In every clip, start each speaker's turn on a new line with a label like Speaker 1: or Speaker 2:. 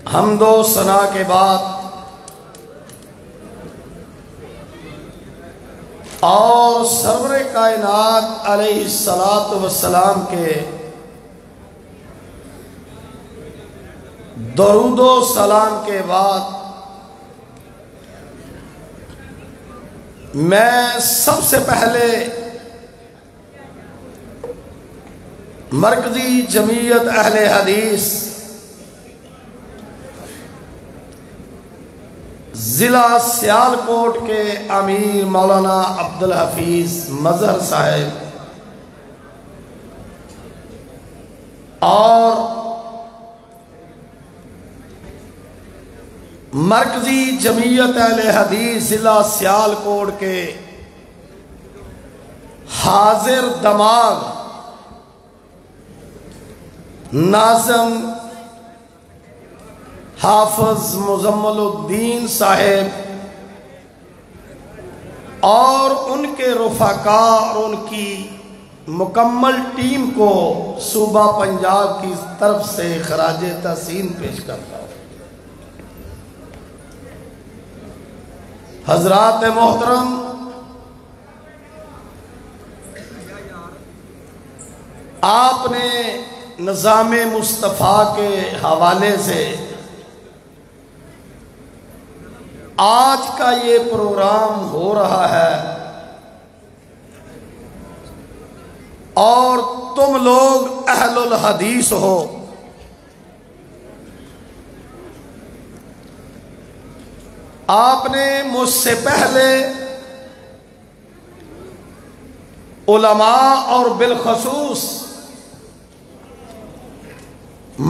Speaker 1: حمد و ثنا کے بعد اور سرور کائنات علیہ الصلاۃ والسلام کے درود و سلام کے بعد میں سب سے پہلے مرکزی جمعیت اہل حدیث ضلع سیالکوٹ کے امیر مولانا عبدالحفیظ مظہر صاحب اور مرکزی جمعیت اہل حدیث ضلع سیالکوٹ کے حاضر دماغ ناظم حافظ مزمل الدین صاحب اور ان کے رفقاء اور ان کی مکمل ٹیم کو صوبہ پنجاب کی طرف سے خراج تحسین پیش کرتا ہوں۔ حضرات محترم، آپ نے نظام مصطفیٰ کے حوالے سے آج کا یہ پروگرام ہو رہا ہے اور تم لوگ اہل الحدیث ہو، آپ نے مجھ سے پہلے علماء اور بالخصوص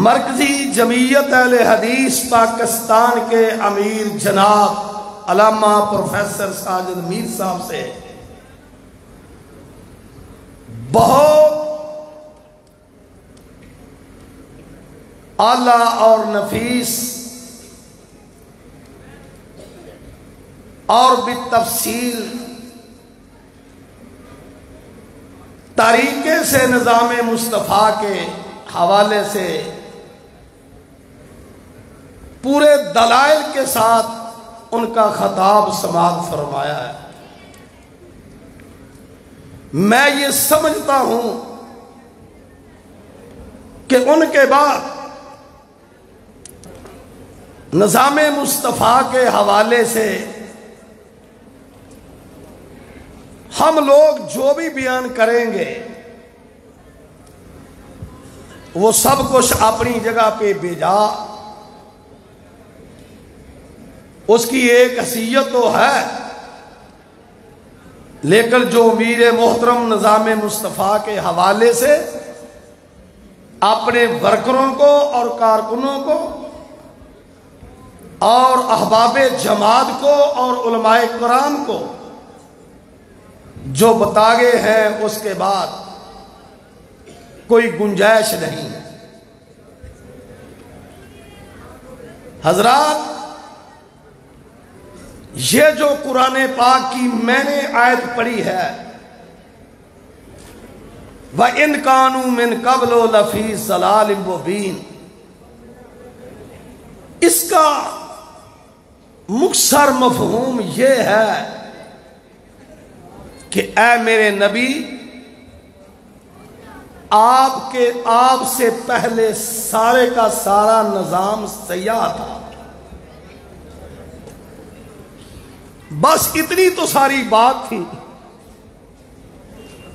Speaker 1: مرکزی جمعیت اہل حدیث پاکستان کے امیر جناب علامہ پروفیسر ساجد میر صاحب سے بہت اعلیٰ اور نفیس اور بالتفصیل طریقے سے نظام مصطفیٰ کے حوالے سے پورے دلائل کے ساتھ ان کا خطاب سماعت فرمایا ہے۔ میں یہ سمجھتا ہوں کہ ان کے بعد نظام مصطفیٰ کے حوالے سے ہم لوگ جو بھی بیان کریں گے وہ سب کچھ اپنی جگہ پہ بھیجا، اس کی ایک حیثیت تو ہے، لیکن جو امیر محترم نظام مصطفیٰ کے حوالے سے اپنے ورکروں کو اور کارکنوں کو اور احباب جماعت کو اور علماء کرام کو جو بتا گئے ہیں اس کے بعد کوئی گنجائش نہیں۔ حضرات، یہ جو قرآن پاک کی میں نے آیت پڑھی ہے وَإِن كَانُوا مِن قَبْلُ لَفِي ضَلَالٍ مُبِينٍ، اس کا مختصر مفہوم یہ ہے کہ اے میرے نبی، آپ سے پہلے سارے کا سارا نظام سیاہ تھا۔ بس اتنی تو ساری بات تھی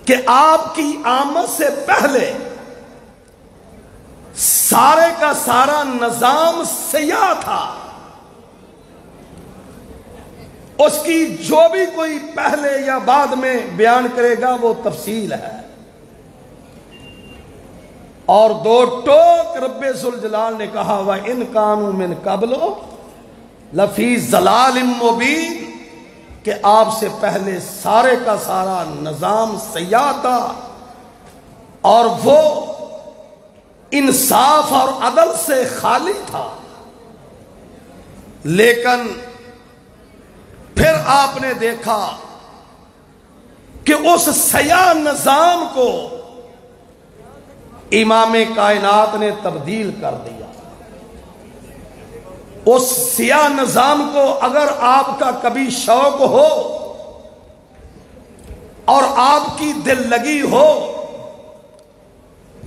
Speaker 1: کہ آپ کی آمد سے پہلے سارے کا سارا نظام سیاہ تھا، اس کی جو بھی کوئی پہلے یا بعد میں بیان کرے گا وہ تفصیل ہے۔ اور دو ٹوک رب ذوالجلال نے کہا وَإِن كَانُوا مِن قَبْلُ لَفِي ضَلَالٍ مُبِينٍ، کہ آپ سے پہلے سارے کا سارا نظام سیاہ تھا اور وہ انصاف اور عدل سے خالی تھا، لیکن پھر آپ نے دیکھا کہ اس سیاہ نظام کو امام کائنات نے تبدیل کر دیا۔ اس سیاہ نظام کو اگر آپ کا کبھی شوق ہو اور آپ کی دل لگی ہو،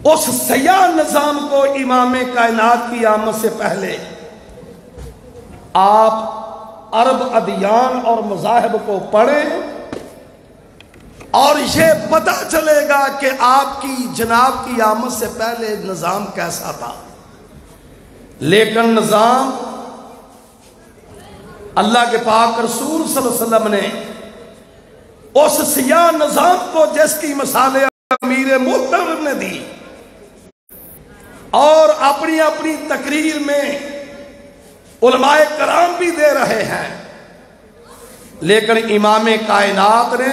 Speaker 1: اس سیاہ نظام کو امام کائنات کی آمد سے پہلے آپ عرب ادیان اور مذاہب کو پڑھیں اور یہ پتہ چلے گا کہ آپ کی جناب کی آمد سے پہلے نظام کیسا تھا۔ لیکن نظام اللہ کے پاک رسول صلی اللہ علیہ وسلم نے اس سیاہ نظام کو جس کی مثال امیر محترم نے دی اور اپنی اپنی تقریر میں علماء کرام بھی دے رہے ہیں، لیکن امام کائنات نے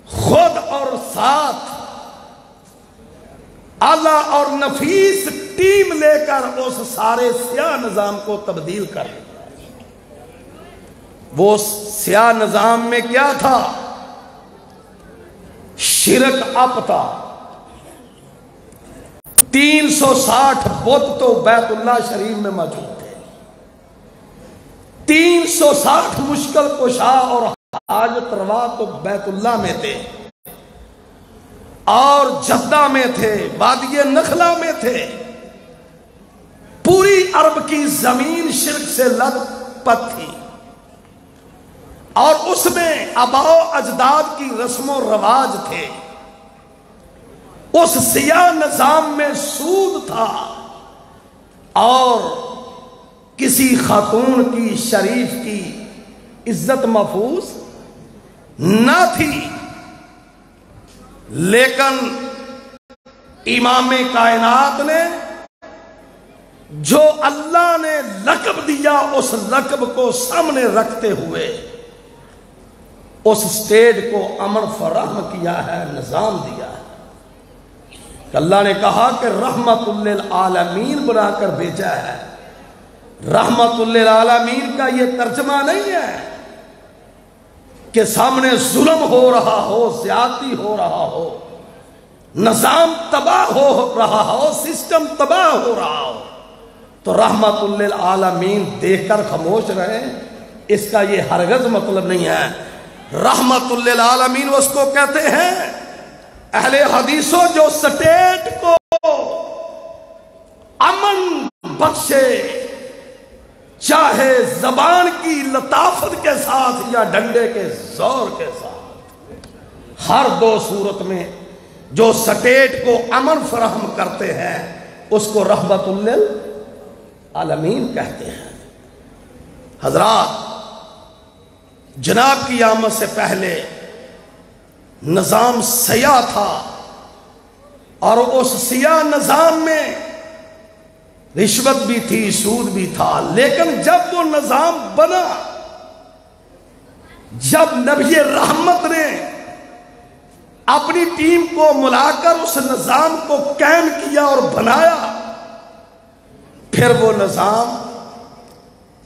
Speaker 1: خود اور ساتھ اعلیٰ اور نفیس ٹیم لے کر اس سارے سیاہ نظام کو تبدیل کر دیا۔ وہ سیاہ نظام میں کیا تھا؟ شرک اپ تھا۔ 360 بت تو بیت اللہ شریف میں موجود تھے، 360 مشکل کشا اور حاجت روا تو بیت اللہ میں تھے، اور جدہ میں تھے، وادی نخلا میں تھے۔ پوری عرب کی زمین شرک سے لت پت تھی، اور اس میں آباء و اجداد کی رسم و رواج تھے۔ اس سیاہ نظام میں سود تھا اور کسی خاتون کی شریف کی عزت محفوظ نہ تھی۔ لیکن امام کائنات نے جو اللہ نے لقب دیا، اس لقب کو سامنے رکھتے ہوئے اس اسٹیج کو امن فراہم کیا ہے، نظام دیا ہے۔ اللہ نے کہا کہ رحمت للعالمین بنا کر بھیجا ہے۔ رحمت للعالمین کا یہ ترجمہ نہیں ہے کہ سامنے ظلم ہو رہا ہو، زیادتی ہو رہا ہو، نظام تباہ ہو رہا ہو، سسٹم تباہ ہو رہا ہو تو رحمت للعالمین دیکھ کر خاموش رہے، اس کا یہ ہرگز مطلب نہیں ہے۔ رحمت للعالمین اس کو کہتے ہیں اہل حدیثوں جو سٹیٹ کو امن بخشے، چاہے زبان کی لطافت کے ساتھ یا ڈنڈے کے زور کے ساتھ، ہر دو صورت میں جو سٹیٹ کو امن فراہم کرتے ہیں اس کو رحمت للعالمین کہتے ہیں۔ حضرات، جناب کی آمد سے پہلے نظام سیاہ تھا، اور اس سیاہ نظام میں رشوت بھی تھی، سود بھی تھا۔ لیکن جب وہ نظام بنا، جب نبی رحمت نے اپنی ٹیم کو ملا کر اس نظام کو قائم کیا اور بنایا، پھر وہ نظام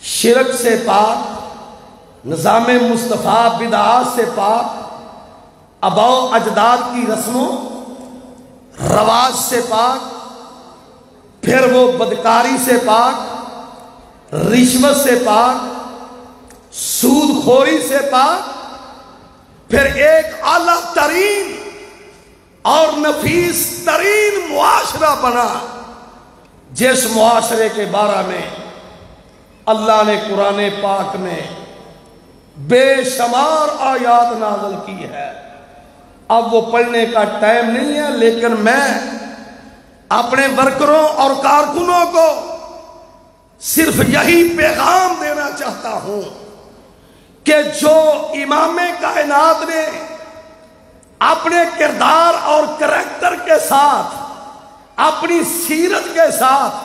Speaker 1: شرک سے پاک، نظام مصطفیٰ بدعات سے پاک، آباء و اجداد کی رسم و رواج سے پاک، پھر وہ بدکاری سے پاک، رشوت سے پاک، سود خوری سے پاک، پھر ایک اعلیٰ ترین اور نفیس ترین معاشرہ بنا، جس معاشرے کے بارے میں اللہ نے قرآن پاک میں بے شمار آیات نازل کی ہے۔ اب وہ پڑھنے کا ٹائم نہیں ہے، لیکن میں اپنے ورکروں اور کارکنوں کو صرف یہی پیغام دینا چاہتا ہوں کہ جو امام کائنات نے اپنے کردار اور کریکٹر کے ساتھ، اپنی سیرت کے ساتھ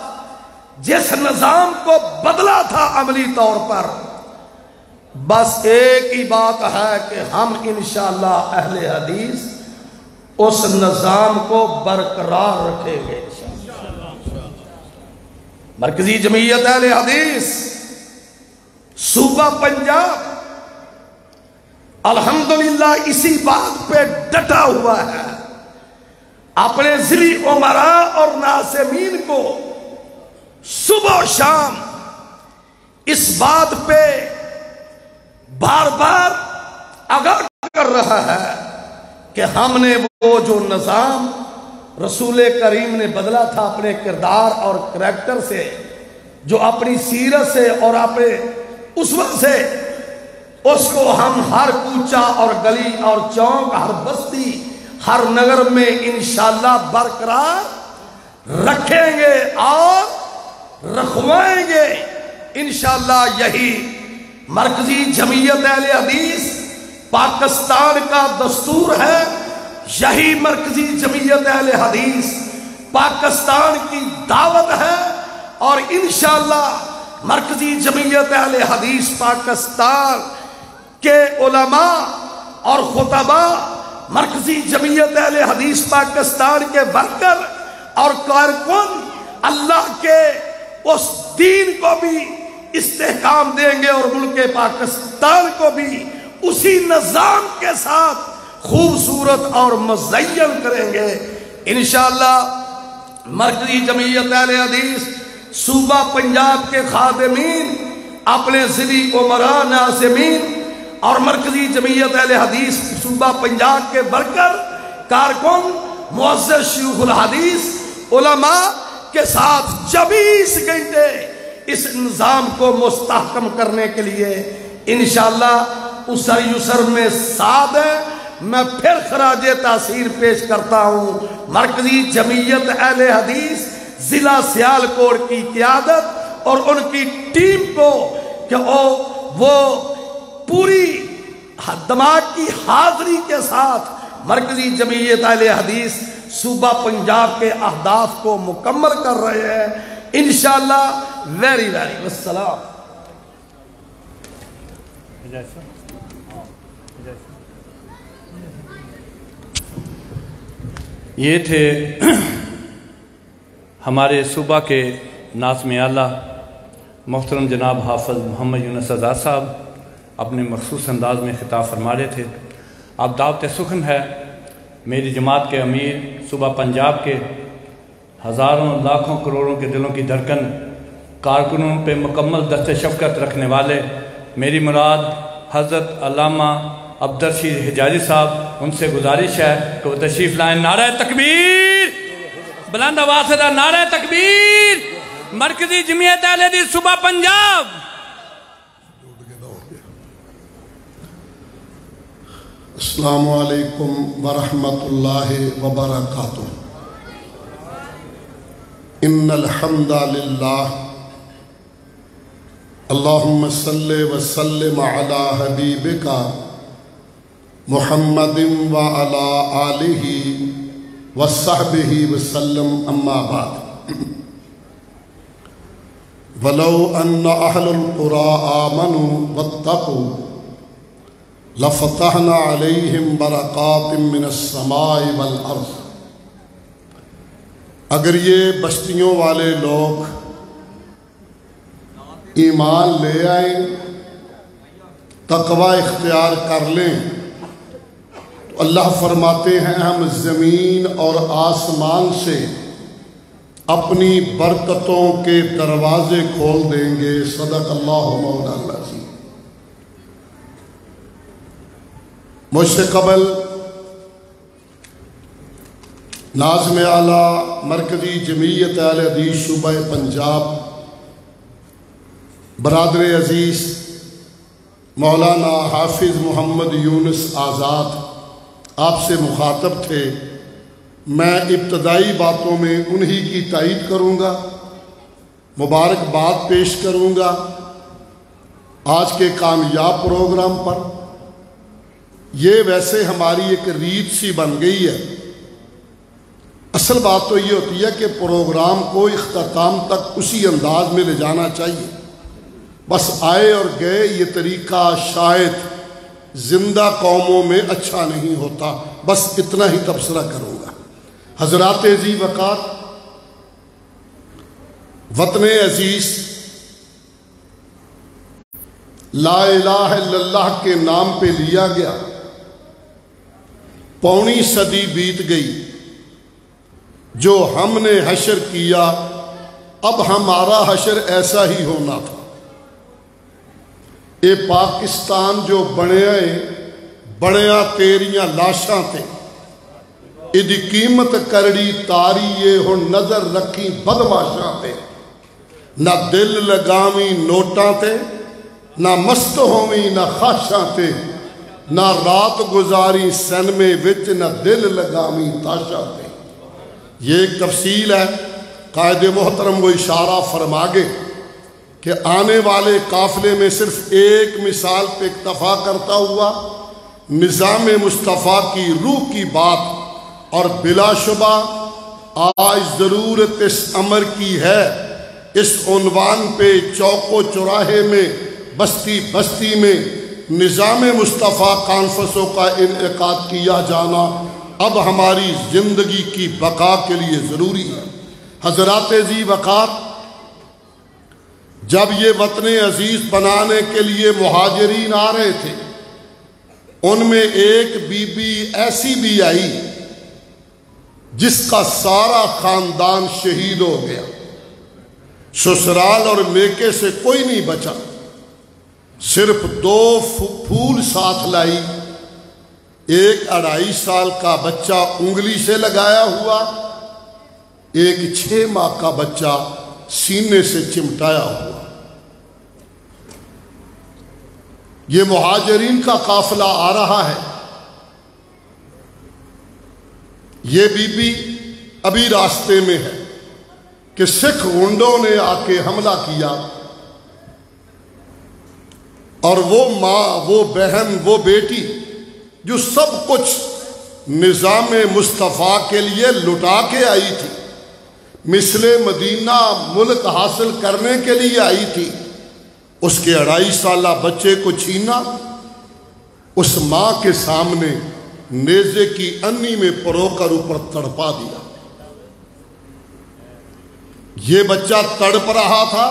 Speaker 1: جس نظام کو بدلا تھا عملی طور پر، بس ایک ہی بات ہے کہ ہم انشاءاللہ اہل حدیث اس نظام کو برقرار رکھیں گے۔ مرکزی جمعیت اہل حدیث صوبہ پنجاب الحمدللہ اسی بات پہ ڈٹا ہوا ہے، اپنے ذری امراء اور ناظمین کو صبح و شام اس بات پہ بار بار آگاہ کر رہا ہے کہ ہم نے وہ جو نظام رسول کریم نے بدلا تھا اپنے کردار اور کریکٹر سے، جو اپنی سیرت سے اور اپنے اسوت سے، اس کو ہم ہر کوچہ اور گلی اور چوک، ہر بستی، ہر نگر میں انشاءاللہ برقرار رکھیں گے اور رکھوائیں گے انشاءاللہ۔ یہی مرکزی جمعیت اہل حدیث پاکستان کا دستور ہے، یہی مرکزی جمعیت اہل حدیث پاکستان کی دعوت ہے، اور انشاءاللہ مرکزی جمعیت اہل حدیث پاکستان کے علماء اور خطباء، مرکزی جمعیت اہل حدیث پاکستان کے ورکر اور کارکن اللہ کے اس دین کو بھی استحکام دیں گے اور ملک پاکستان کو بھی اسی نظام کے ساتھ خوبصورت اور مزین کریں گے انشاءاللہ۔ مرکزی جمعیت اہل حدیث صوبہ پنجاب کے خادمین، اپنے ضلعی امراء ناظمین اور مرکزی جمعیت اہل حدیث صوبہ پنجاب کے ورکر، کارکن، معزز شیوخ الحدیث، علماء کے ساتھ 24 گھنٹے اس نظام کو مستحکم کرنے کے لیے انشاءاللہ اسر یسر میں ساتھ ہے۔ میں پھر خراج تحسین پیش کرتا ہوں مرکزی جمعیت اہل حدیث ضلع سیالکوٹ کی قیادت اور ان کی ٹیم کو کہ وہ پوری دماغ کی حاضری کے ساتھ مرکزی جمعیت اہل حدیث صوبہ پنجاب کے اہداف کو مکمل کر رہے ہیں انشاءاللہ۔ ویری والسلام۔
Speaker 2: یہ تھے ہمارے صوبہ کے ناظم اعلیٰ محترم جناب حافظ محمد یونس آزاد صاحب، اپنے مخصوص انداز میں خطاب فرما رہے تھے۔ اب دعوت سخن ہے میری جماعت کے امیر، صوبہ پنجاب کے ہزاروں لاکھوں کروڑوں کے دلوں کی دھڑکن، کارکنوں پہ مکمل دست شفقت رکھنے والے، میری مراد حضرت علامہ عبدالرشید حجازی صاحب، ان سے گزارش ہے کہ وہ تشریف لائیں۔ نعرہ تکبیر، بلند آواز سے نعرہ تکبیر۔ مرکزی جمعیت اہل حدیث صوبہ پنجاب۔
Speaker 3: السلام علیکم ورحمۃ اللہ وبرکاتہ۔ ان الحمد للہ، اللہم صلی وسلم علی حبیبک محمد وعلی آلہ وصحبہ وسلم، اما بعد۔ ولو ان اہل القرى آمنوا واتقوا لفتحنا علیہم برکات من السماء والارض۔ اگر یہ بستیوں والے لوگ ایمان لے آئیں، تقوی اختیار کر لیں، تو اللہ فرماتے ہیں ہم زمین اور آسمان سے اپنی برکتوں کے دروازے کھول دیں گے۔ صدق اللہ مولانا العظیم۔ مجھ سے قبل ناظم اعلیٰ مرکزی جمعیت اہل حدیث صوبہ پنجاب برادر عزیز مولانا حافظ محمد یونس آزاد آپ سے مخاطب تھے۔ میں ابتدائی باتوں میں انہی کی تائید کروں گا، مبارکباد پیش کروں گا آج کے کامیاب پروگرام پر۔ یہ ویسے ہماری ایک ریت سی بن گئی ہے۔ اصل بات تو یہ ہوتی ہے کہ پروگرام کو اختتام تک اسی انداز میں لے جانا چاہیے۔ بس آئے اور گئے یہ طریقہ شاید زندہ قوموں میں اچھا نہیں ہوتا۔ بس اتنا ہی تبصرہ کروں گا۔ حضرات ذی وقار، وطن عزیز، لا الہ الا اللہ کے نام پہ لیا گیا، پوری صدی بیت گئی، جو ہم نے حشر کیا اب ہمارا حشر ایسا ہی ہونا تھا۔ اے پاکستان جو بڑیاں تیریاں لاشاں تے ایدی قیمت کرڑی تاری یہ ہن نظر رکھی بدماشاں تے نہ دل لگاویں نوٹاں تے نہ مست ہوویں نہ خواہشاں تے نہ رات گزاری سینمے وچ نہ دل لگاویں تاشاں تے۔ یہ ایک تفصیل ہے۔ قائد محترم وہ اشارہ فرما گے کہ آنے والے قافلے میں صرف ایک مثال پہ اکتفا کرتا ہوا نظام مصطفیٰ کی روح کی بات، اور بلا شبہ آج ضرورت اس امر کی ہے اس عنوان پہ چوک و چوراہے میں بستی بستی میں نظام مصطفیٰ کانفرنسوں کا انعقاد کیا جانا اب ہماری زندگی کی بقا کے لیے ضروری ہے۔ حضرات ذی وقار، جب یہ وطن عزیز بنانے کے لیے مہاجرین آ رہے تھے، ان میں ایک بی بی ایسی بھی آئی جس کا سارا خاندان شہید ہو گیا، سسرال اور میکے سے کوئی نہیں بچا، صرف 2 پھول ساتھ لائی، ایک 2.5 سال کا بچہ انگلی سے لگایا ہوا، ایک 6 ماہ کا بچہ سینے سے چمٹایا ہوا۔ یہ مہاجرین کا قافلہ آ رہا ہے۔ یہ بی بی ابھی راستے میں ہے کہ سکھ غنڈوں نے آ کے حملہ کیا، اور وہ ماں، وہ بہن، وہ بیٹی جو سب کچھ نظام مصطفیٰ کے لیے لٹا کے آئی تھی، مثل مدینہ ملک حاصل کرنے کے لیے آئی تھی، اس کے 2.5 سالہ بچے کو چھینا، اس ماں کے سامنے نیزے کی انی میں پرو کر اوپر تڑپا دیا۔ یہ بچہ تڑپ رہا تھا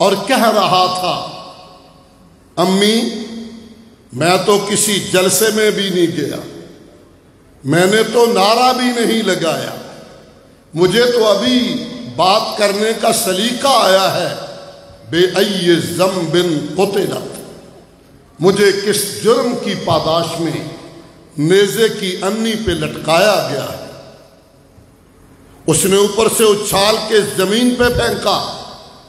Speaker 3: اور کہہ رہا تھا، امی میں تو کسی جلسے میں بھی نہیں گیا، میں نے تو نعرہ بھی نہیں لگایا، مجھے تو ابھی بات کرنے کا سلیقہ آیا ہے، بے ای ذنب قتلت، مجھے کس جرم کی پاداش میں نیزے کی انی پہ لٹکایا گیا ہے۔ اس نے اوپر سے اچھال کے زمین پہ پھینکا،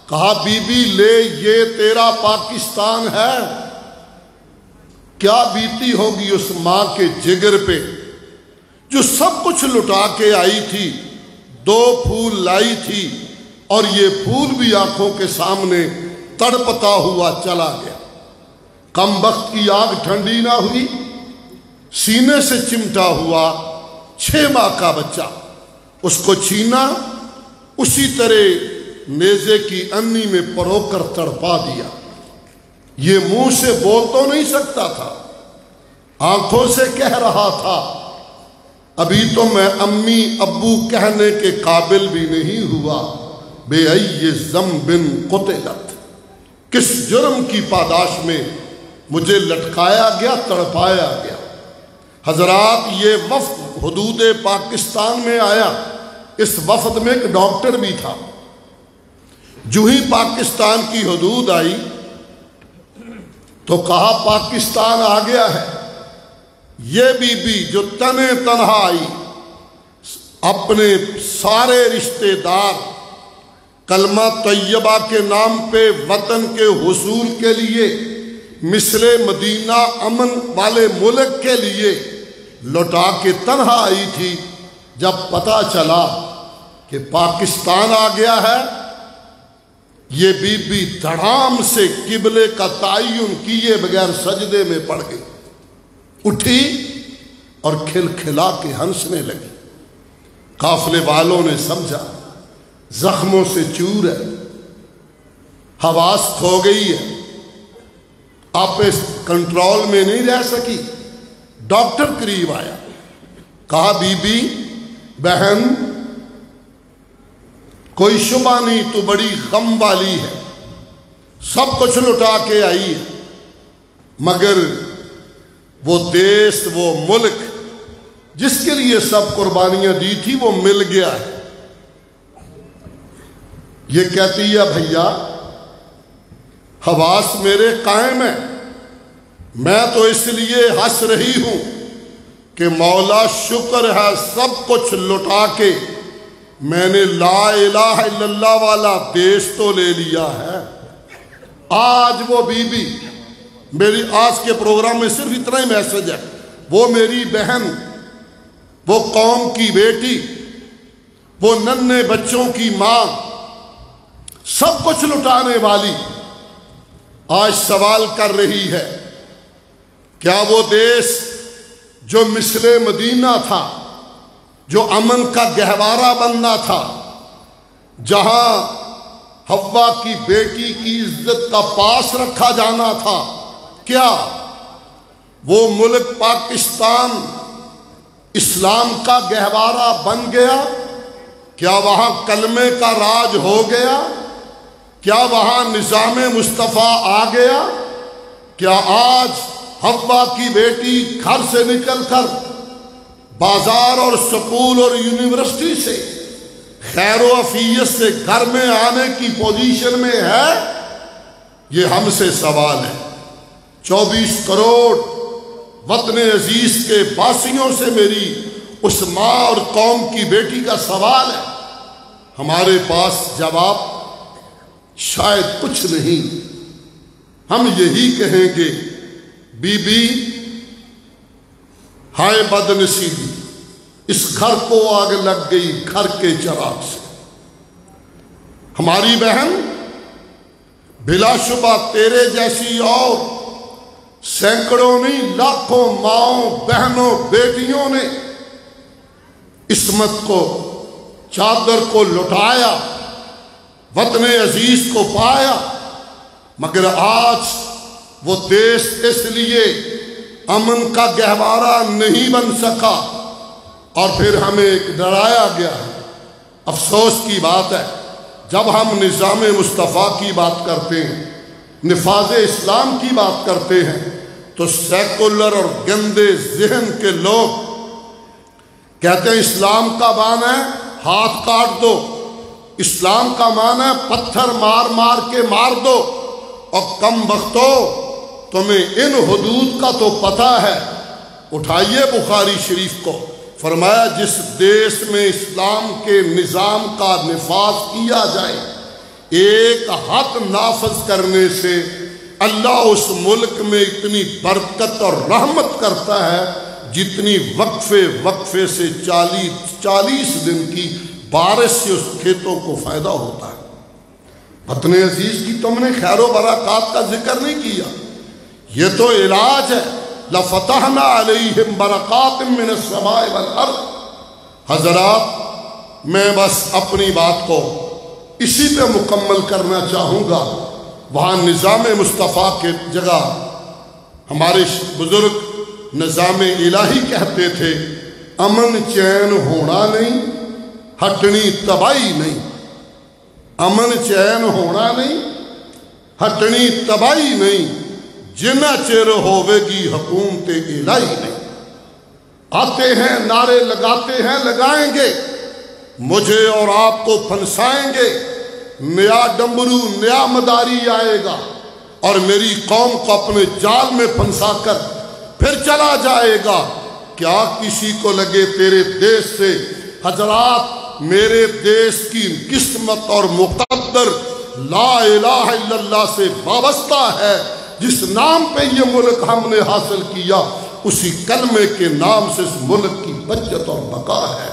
Speaker 3: کہا بی بی لے یہ تیرا پاکستان ہے۔ کیا بیتی ہوگی اس ماں کے جگر پہ جو سب کچھ لٹا کے آئی تھی، 2 پھول لائی تھی، اور یہ پھول بھی آنکھوں کے سامنے تڑپتا ہوا چلا گیا۔ کم بخت کی آگ ٹھنڈی نہ ہوئی، سینے سے چمٹا ہوا 6 ماہ کا بچہ، اس کو چھینا، اسی طرح نیزے کی انی میں پرو کر تڑپا دیا۔ یہ منہ سے بول تو نہیں سکتا تھا، آنکھوں سے کہہ رہا تھا، ابھی تو میں امی ابو کہنے کے قابل بھی نہیں ہوا، بے ای ذنب قتلت، کس جرم کی پاداش میں مجھے لٹکایا گیا، تڑپایا گیا۔ حضرات، یہ وفد حدود پاکستان میں آیا، اس وفد میں ایک ڈاکٹر بھی تھا۔ جو ہی پاکستان کی حدود آئی تو کہا پاکستان آ گیا ہے۔ یہ بی بی جو تنہا آئی، اپنے سارے رشتہ دار کلمہ طیبہ کے نام پہ وطن کے حصول کے لیے، مثل مدینہ امن والے ملک کے لیے لوٹا کے تنہا آئی تھی۔ جب پتہ چلا کہ پاکستان آ گیا ہے، یہ بی بی دھڑام سے قبلے کا تعین کیے بغیر سجدے میں پڑ گئی، اٹھی اور کھلکھلا کے ہنسنے لگی۔ قافلے والوں نے سمجھا زخموں سے چور ہے، حواس کھو گئی ہے، آپ اس کنٹرول میں نہیں رہ سکی۔ ڈاکٹر قریب آیا، کہا بی بی بہن کوئی شبہ نہیں، تو بڑی غم والی ہے، سب کچھ لٹا کے آئی ہے، مگر وہ دیس، وہ ملک جس کے لیے سب قربانیاں دی تھی وہ مل گیا ہے۔ یہ کہتی ہے بھیا حواس میرے قائم ہیں، میں تو اس لیے ہنس رہی ہوں کہ مولا شکر ہے سب کچھ لٹا کے میں نے لا الہ الا اللہ والا دیش تو لے لیا ہے۔ آج وہ بی بی میری آج کے پروگرام میں صرف اتنا ہی میسج ہے، وہ میری بہن، وہ قوم کی بیٹی، وہ ننھے بچوں کی ماں، سب کچھ لٹانے والی آج سوال کر رہی ہے، کیا وہ دیش جو مثل مدینہ تھا، جو امن کا گہوارہ بننا تھا، جہاں حوا کی بیٹی کی عزت کا پاس رکھا جانا تھا، کیا وہ ملک پاکستان اسلام کا گہوارہ بن گیا؟ کیا وہاں کلمے کا راج ہو گیا؟ کیا وہاں نظام مصطفیٰ آ گیا؟ کیا آج حوا کی بیٹی گھر سے نکل کر بازار اور سکول اور یونیورسٹی سے خیر و عافیت سے گھر میں آنے کی پوزیشن میں ہے؟ یہ ہم سے سوال ہے۔ 24 کروڑ وطن عزیز کے باسیوں سے میری اس ماں اور قوم کی بیٹی کا سوال ہے۔ ہمارے پاس جواب شاید کچھ نہیں، ہم یہی کہیں گے، بی بی ہائے بد نصیبی، اس گھر کو آگ لگ گئی گھر کے چراغ سے۔ ہماری بہن بلا شبہ تیرے جیسی اور سینکڑوں نہیں لاکھوں ماؤں بہنوں بیٹیوں نے عصمت کو، چادر کو لٹایا، وطن عزیز کو پایا، مگر آج وہ دیش اس لیے امن کا گہوارہ نہیں بن سکا اور پھر ہمیں ایک ڈرایا گیا ہے۔ افسوس کی بات ہے، جب ہم نظام مصطفیٰ کی بات کرتے ہیں، نفاذ اسلام کی بات کرتے ہیں، تو سیکولر اور گندے ذہن کے لوگ کہتے ہیں اسلام کا معنی ہے ہاتھ کاٹ دو، اسلام کا معنی ہے پتھر مار مار کے مار دو، اور کم وقتو تمہیں ان حدود کا تو پتہ ہے۔ اٹھائیے بخاری شریف کو، فرمایا جس دیش میں اسلام کے نظام کا نفاذ کیا جائے، ایک حد نافذ کرنے سے اللہ اس ملک میں اتنی برکت اور رحمت کرتا ہے جتنی وقفے سے 40 دن کی بارش سے اس کھیتوں کو فائدہ ہوتا ہے۔ وطن عزیز کی تم نے خیر و برکات کا ذکر نہیں کیا، یہ تو علاج ہے۔ لَفَتَحْنَا عَلَيْهِمْ بَرَكَاتٍ مِّنَ السَّمَاءِ وَالْأَرْضِ۔ حضرات میں بس اپنی بات کو اسی پہ مکمل کرنا چاہوں گا۔ وہاں نظام مصطفیٰ کے جگہ ہمارے بزرگ نظام الہی کہتے تھے، امن چین ہونا نہیں، ہٹنی تباہی نہیں۔ امن چین ہونا نہیں، ہٹنی تباہی نہیں، جنہ چر ہوے گی حکومت الہی نہیں۔ آتے ہیں نعرے لگاتے ہیں، لگائیں گے، مجھے اور آپ کو پھنسائیں گے، نیا ڈمبرو نیا مداری آئے گا اور میری قوم کو اپنے جال میں پھنسا کر پھر چلا جائے گا۔ کیا کسی کو لگے تیرے دیش سے؟ حضرات میرے دیش کی قسمت اور مقدر لا الہ الا اللہ سے وابستہ ہے۔ جس نام پہ یہ ملک ہم نے حاصل کیا، اسی کلمے کے نام سے اس ملک کی بچت اور بقا ہے۔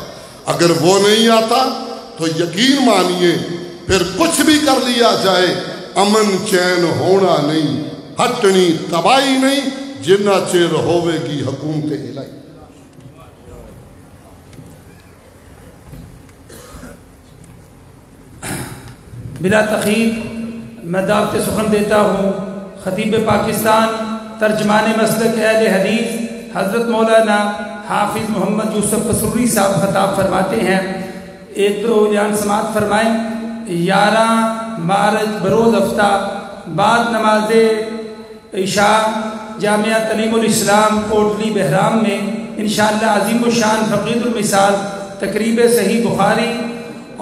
Speaker 3: اگر وہ نہیں آتا تو یقین مانیے پھر کچھ بھی کر لیا جائے، امن چین ہونا نہیں، ہٹنی تباہی نہیں، جنہ چیر ہوے گی حکومت الہی۔
Speaker 4: بلا تخیر میں دعوت سخن دیتا ہوں خطیب پاکستان، ترجمان مسلک اہل حدیث حضرت مولانا حافظ محمد یوسف قصوری صاحب خطاب فرماتے ہیں۔ ایک دو اعلان سماعت فرمائیں۔ 11 مارچ بروز ہفتہ بعد نماز عشاء جامعہ تعلیم الاسلام کوٹلی بہرام میں انشاءاللہ عظیم الشان فقید المثال تقریب صحیح بخاری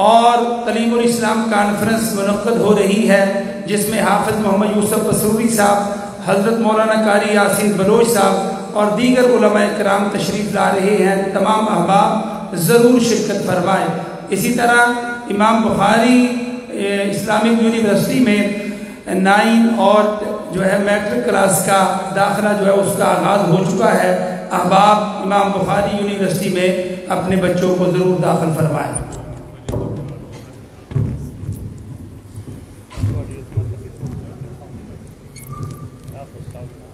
Speaker 4: اور تعلیم الاسلام کانفرنس منعقد ہو رہی ہے، جس میں حافظ محمد یوسف پسروری صاحب، حضرت مولانا قاری یاسین بلوچ صاحب اور دیگر علماء کرام تشریف لا رہے ہیں۔ تمام احباب ضرور شرکت فرمائیں۔ اسی طرح امام بخاری اسلامک یونیورسٹی میں 9 اور جو ہے میٹرک کلاس کا داخلہ جو ہے اس کا آغاز ہو چکا ہے۔ احباب امام بخاری یونیورسٹی میں اپنے بچوں کو ضرور داخل فرمائیں۔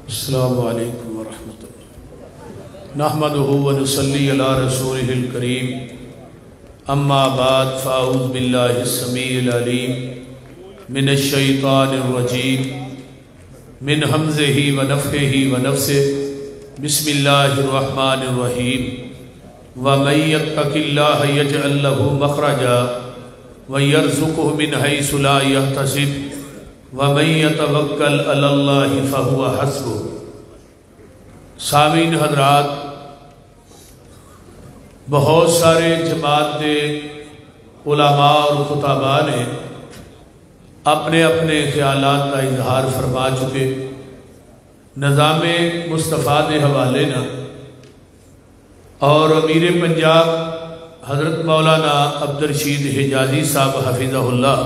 Speaker 5: السلام علیکم ورحمۃ اللہ، نحمدہ ونصلی علی رسولہ الکریم، اما بعد فاعوذ باللہ السمیع العلیم من الشیطان الرجیم من حمزہ ونفخہ ونفثہ، بسم اللہ الرحمن الرحیم، ومن یتق اللہ یجعل لہ مخرجا ویرزقہ من حیث لا یحتسب وَمَن يَتَوَکَّلْ عَلَى اللَّهِ فَهُوَ حَسْبُهُ۔ سامعین حضرات، بہت سارے جماعت کے علماء اور خطباء نے اپنے اپنے خیالات کا اظہار فرما چکے۔ نظام مصطفیٰ کے حوالے نہ اور امیر پنجاب حضرت مولانا عبدالرشید حجازی صاحب حفظہ اللہ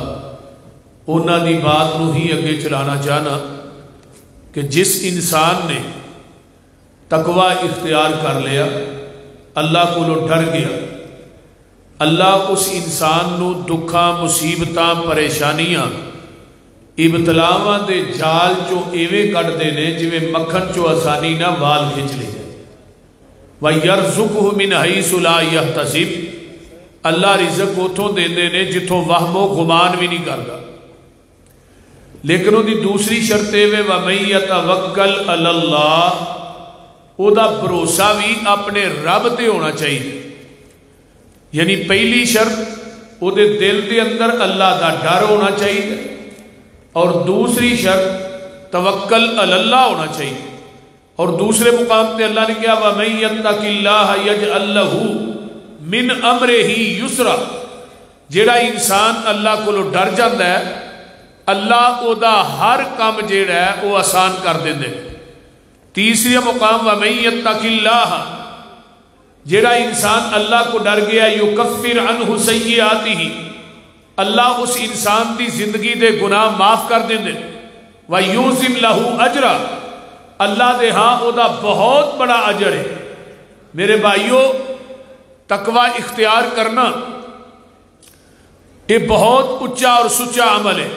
Speaker 5: انہوں دی بات نو ہی اگے چلانا چاہنا کہ جس انسان نے تقوی اختیار کر لیا، اللہ کو ڈر گیا، اللہ اس انسان نو دکھاں مصیبتاں پریشانیاں ابتلاواں دے جال چو ایویں کٹ دینے جویں مکھن چو آسانی نہ وال کھچ لے جائے۔ وَيَرْزُقُهُ مِنْ حَيْثُ لَا يَحْتَسِبُ، اللہ رزق اتھوں دیندے نے جتھوں وہم و گمان بھی نہیں کرتا۔ لیکن وہ دی دوسری شرط ہے وَمَن يَتَوَکَّلْ عَلَى اللَّهِ، او دا بھروسہ بھی اپنے رب تے ہونا چاہیے۔ یعنی پہلی شرط او دے دل دے اندر اللہ دا ڈر ہونا چاہیے، اور دوسری شرط توکل علی اللہ ہونا چاہیے۔ اور دوسرے مقام تے اللہ نے کیا وَمَن يَتَّقِ اللَّهَ يَجْعَل لَّهُ مِنْ أَمْرِهِ يُسْرًا، جیڑا انسان اللہ کو ڈر جاندا ہے، اللہ او دا ہر کام جیڑا ہے وہ آسان کر دیندے۔ تیسری مقام وَمَن يَتَّقِ اللَّهَ، جیڑا انسان اللہ کو ڈر گیا یکفر عنہ سیئاتہ، اللہ اس انسان دی زندگی دے گناہ معاف کر دیندے۔ وَيُعْظِمْ لَهُ أَجْرًا، اللہ دے ہاں او دا بہت بڑا اجر ہے۔ میرے بھائیو، تقوی اختیار کرنا یہ بہت اچا اور سچا عمل ہے،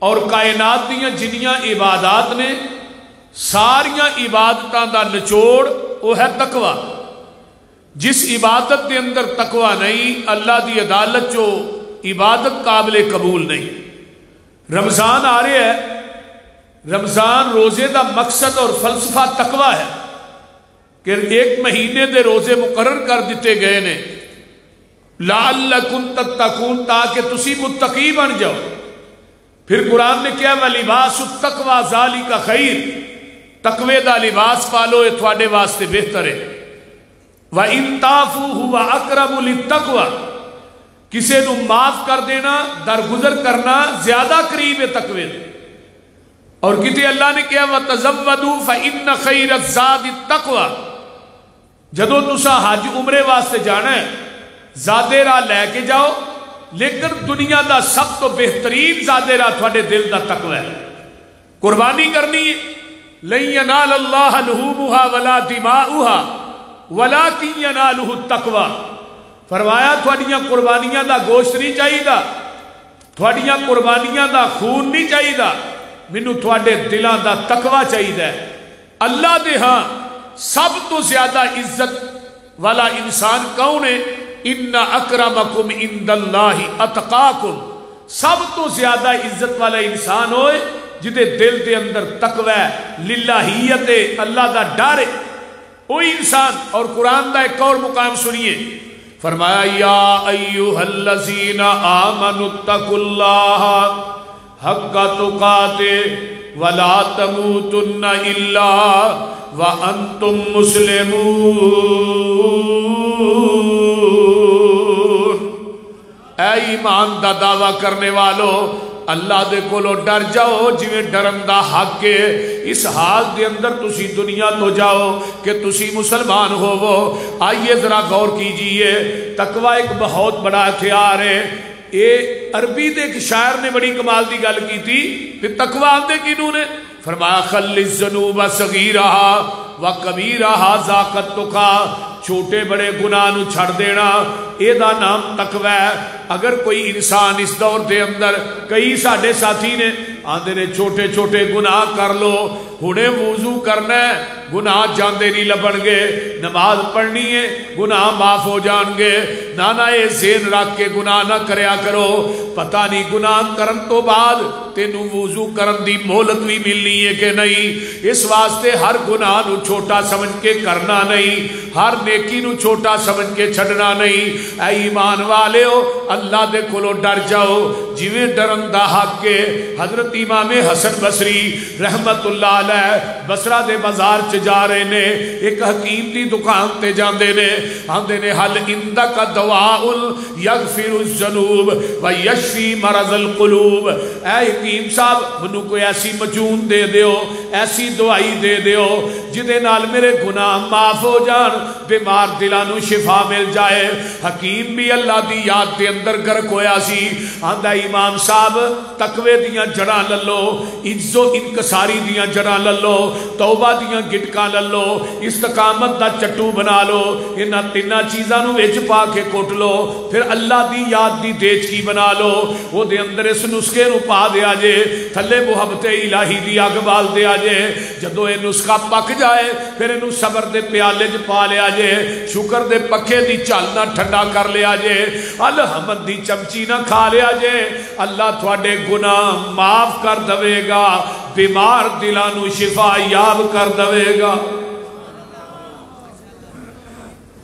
Speaker 5: اور کائنات دیاں جنیاں عبادات نے ساریاں عبادتاں دا نچوڑ وہ ہے تقوی۔ جس عبادت دے اندر تقوی نہیں، اللہ دی عدالت جو عبادت قابل قبول نہیں۔ رمضان آ رہے ہے، رمضان روزے دا مقصد اور فلسفہ تقوی ہے کہ ایک مہینے دے روزے مقرر کر دیتے گئے نے لعلکم تتقون، تاکہ تسی متقی بن جاؤ۔ پھر قرآن نے کیا وَلِبَاسُ التَّقْوَى ذَلِكَ خَيْرٌ، تقوی دا لباس پالو یہ تھوڑے واسطے بہتر ہے۔ وَإِن تَعْفُوا هُوَ أَقْرَبُ لِلتَّقْوَى، کسے نو معاف کر دینا، درگزر کرنا زیادہ قریب ہے تقوی دے۔ اور کتے اللہ نے کیا وَتَزَوَّدُوا فَإِنَّ خَيْرَ الزَّادِ التَّقْوَى، جدو تسا حج عمرے واسطے جانا ہے زادے راہ لے کے جاؤ، لیکن دنیا دا سب تو بہترین زادے راہ تھوڑے دل دا تقوی ہے۔ قربانی کرنی ہے، لَن يَنَالَ اللَّهَ لُحُومُهَا وَلَا دِمَاؤُهَا وَلَكِن يَنَالُهُ التَّقْوَى، فرمایا تھوڑیاں قربانیاں دا گوشت نہیں چاہیے، تھوڑیاں قربانیاں دا خون نہیں چاہیے، مینوں تھوڑے دلاں دا تقوی چاہیے۔ اللہ دے ہاں سب تو زیادہ عزت والا انسان کون ہے؟ ان اکرمکم عند اللہ اتقاکم، سب تو زیادہ عزت والا انسان ہوئے جدے دل دے اندر تقوی للہیت اللہ دا ڈر ہے، وہی انسان۔ اور قرآن دا ایک اور مقام سنیے، فرمایا یا ایھا الذین آمنوا اتقوا اللہ حق تقاته ولا تموتن الا وانتم مسلمون۔ اے ایمان دا دعویٰ کرنے والو اللہ دے کولو ڈر جاؤ جویں ڈرن دا حق ہے۔ اس حال دے اندر تسی دنیا تو جاؤ کہ تسی مسلمان ہوو۔ آئیے ذرا غور کیجئے، تقوی ایک بہت بڑا ہتھیار ہے۔ یہ عربی دے ایک شاعر نے بڑی کمال دی گل کی تھی کہ تقوی آندے کنوں نے فرمایا خلی الذنوب صغیرہا و کبیرہا ذاقت تقا، چھوٹے بڑے گناہ نو چھڑ دینا اے دا نام تقوی ہے۔ اگر کوئی انسان اس دور دے اندر کئی ساڈے ساتھی نے آندے نے چھوٹے چھوٹے گناہ کر لو، ہنے وضو کرنا ہے گناہ جاندے نہیں لبن گے، نماز پڑھنی ہے گناہ معاف ہو جان گے، نانا اے ذہن رکھ کے گناہ نہ کریا کرو، پتہ نہیں گناہ کرن تو بعد تینوں وضو کرن دی مہلت بھی ملنی ہے کہ نہیں۔ اس واسطے ہر گناہ نو چھوٹا سمجھ کے کرنا نہیں، ہر نیکی نو چھوٹا سمجھ کے چھڑنا نہیں۔ اے ایمان والےو اللہ دے کولو ڈر جاؤ جویں ڈرن دا حق کے۔ حضرت امام حسن بصری رحمت اللہ علیہ بصرہ دے بازار چ جا رہے نے، ایک حکیم دی دکان تے جاندے نے، آندے نے حل عندک دواء یغفر الذنوب و یشفی مرض القلوب۔ اے حکیم صاحب منو کوئی ایسی مجون دے دیو، ایسی دوائی دے دیو جدے نال میرے گناہ معاف ہو جان، بیمار دلانو شفا مل جائے۔ حکیم بھی اللہ دی یاد دے اندر گرک ہویا سی، آندہ امام صاحب تقوی دیاں جڑاں للو، عجز و انکساری دیاں جڑاں للو، توبہ دیاں گٹکاں للو، استقامت دا چٹو بنا لو، انہاں تیناں چیزاں نو وچ پا کے کوٹ لو، پھر اللہ دی یاد دی دیچکی بنا لو، وہ دے اندر اس نسخے نو پا دیا جے، تھلے محبت الہی دی اگ بال دیا جے، جدو اے نسخہ پک جائے پھر انہوں صبر دے پیالے جو پا لیا جے، شکر دے پکھے دی چالنا ٹھنڈا کر لیا جے، الحمد دی چمچی نہ کھا لیا جے، اللہ تھوڑے گناہ معاف کر دوے گا، بیمار دلانو شفا یاب کر دوے گا۔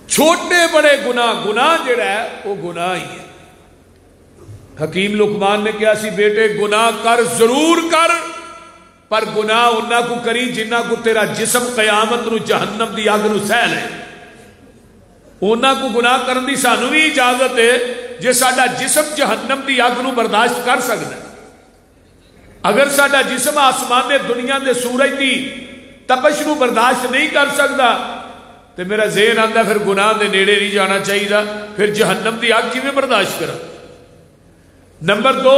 Speaker 5: چھوٹے بڑے گناہ جڑا ہے وہ گناہ ہی ہے۔ حکیم لقمان نے کہا سی بیٹے گناہ کر ضرور کر، پر گناہ انہا کو کری جنہ کو تیرا جسم قیامت نو جہنم دی آگ نو سہل ہے۔ انہا کو گناہ کرن دی سانو بھی اجازت ہے جے ساڈا جسم جہنم دی آگ نو برداشت کر سکتا ہے۔ اگر ساڈا جسم آسمان نے دنیا دے سورج دی تپش نو برداشت نہیں کر سکتا تو میرا ذہن آندا پھر گناہ دے نیڑے نہیں جانا چاہیے، پھر جہنم دی آگ کیویں برداشت کرا۔ نمبر 2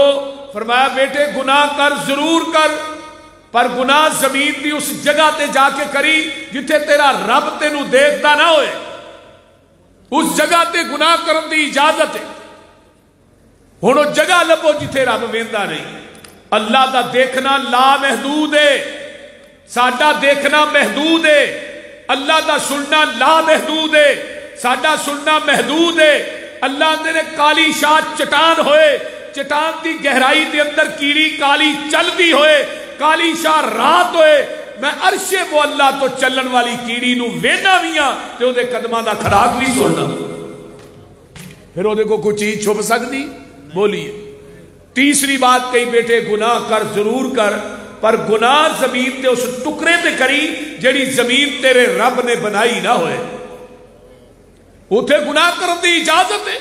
Speaker 5: فرمایا بیٹے گناہ کر ضرور کر، پر گناہ زمین دی اس جگہ تے جا کے کری جتھے تیرا رب تینوں دیکھتا نہ ہوئے، اس جگہ تے گناہ کرن دی اجازت ہے۔ ہن او جگہ لبو جتھے رب ویندا نہیں۔ اللہ دا دیکھنا لا محدود ہے، ساڈا دیکھنا محدود ہے، اللہ دا سننا لا محدود ہے، ساڈا سننا محدود ہے۔ اللہ نے کالی شاہ چٹان ہوئے، چٹان دی گہرائی دے اندر کیڑی کالی چل دی ہوئے، کالی شاہ رات ہوئے، میں عرش وہ اللہ تو چلن والی کیڑی نو وینا ویاں تے او دے قدماں دا کھڑاک نہیں سننا، پھر او دے کو کوئی چیز چھپ سکتی؟ بولیے۔ تیسری بات کہی بیٹے گناہ کر ضرور کر، پر گناہ زمین تے اس ٹکرے تے کری جڑی زمین تیرے رب نے بنائی نہ ہوئے، اتھے گناہ کرن دی اجازت ہے۔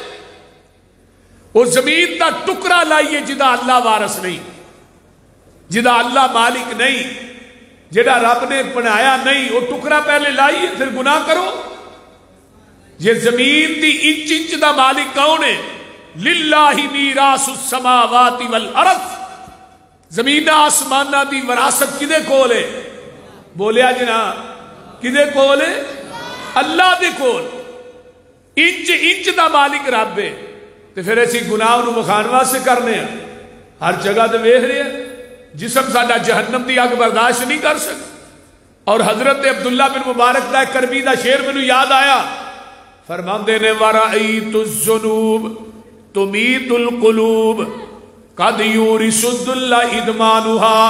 Speaker 5: وہ زمین دا ٹکرا لائیے جدا اللہ وارث نہیں، جدا اللہ مالک نہیں، جدا رب نے بنایا نہیں، وہ ٹکرا پہلے لائیے پھر گناہ کرو۔ یہ زمین دی انچ انچ دا مالک کون ہے؟ للہ میراث السماوات والارض، زمین آسمانہ دی وراثت کدے کول ہے؟ بولیا جناب کدے کول ہے؟ اللہ دے کول۔ انچ انچ دا مالک رب ہے، تو پھر ایسی گناہ انہوں مخانوہ سے کرنے ہیں، ہر جگہ تو ویکھ رہے ہیں جسم ساڈا جہنم دی آگ برداشت نہیں کر سکتا۔ اور حضرت عبداللہ بن مبارک دا کربی دا شعر میں یاد آیا، فرماندے نے وَرَأَيْتُ الذُّنُوبَ تُمِيتُ الْقُلُوبَ قَدْ يُورِثُ الذُّلَّ إِدْمَانُهَا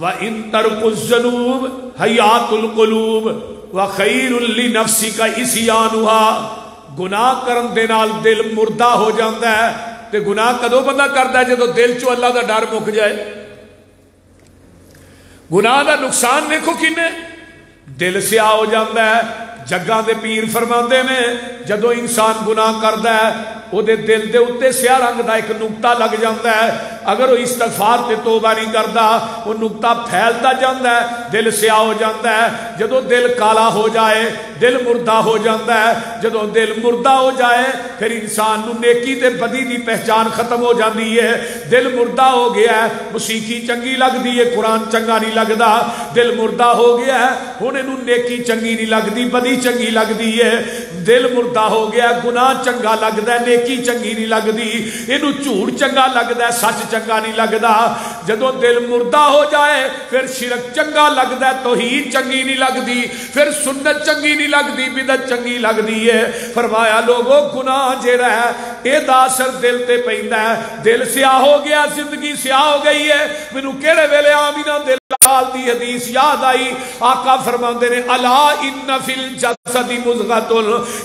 Speaker 5: وَإِن تَرْكُ الذُّنُوبَ حَيَاةُ الْقُلُوبِ وَخَيْرٌ لِنَفْسِكَ إِسْيَانُهَا۔ گناہ کرن دے نال دل مردہ ہو جاندہ ہے، تے گناہ کدو بندہ کرتا ہے جدو دل چو اللہ دا ڈر مک جائے۔ گناہ دا نقصان دیکھو کنے دل سے ہو جاندہ ہے۔ جگہ دے پیر فرماندے نے جدو انسان گناہ کرتا ہے وہ دل دے اتنے سیاہ رنگ دا ایک نقطہ لگ جاتا ہے، اگر وہ استغفار تے توبہ نہیں کرتا وہ نقطہ پھیلتا جاتا ہے، دل سیاہ ہو جاتا ہے۔ جدو دل کالا ہو جائے دل مردہ ہو جاتا ہے، جدو دل مردہ ہو جائے پھر انسان نو نیکی تے بدی دی پہچان ختم ہو جاتی ہے۔ دل مردہ ہو گیا ہے، موسیقی چنگی لگتی ہے، قرآن چنگا نہیں لگتا، دل مردہ ہو گیا ہے، ہن اینو نیکی چنگی نہیں لگتی، بدی چنگی لگتی ہے، دل مردہ ہو گیا، گناہ چنگا لگتا ہے، نیکی چنگی نہیں لگتی، اینو جھوٹ چنگا لگتا ہے، سچ چنگا نہیں لگتا۔ جدو دل مردہ ہو جائے پھر شرک چنگا لگتا ہے، توحید چنگی نہیں لگتی، پھر سنت چنگی نہیں لگتی، بدعت چنگی لگتی ہے۔ فرمایا لوگو گناہ جیڑا ہے اے دا اثر دل تے پیندا ہے، دل سیاہ ہو گیا، زندگی سیاہ ہو گئی ہے۔ مینوں کہڑے ویلے آمینہ دل دی حدیث یاد آئی، آقا فرماندے نے الا ان فی الجسد مضغۃ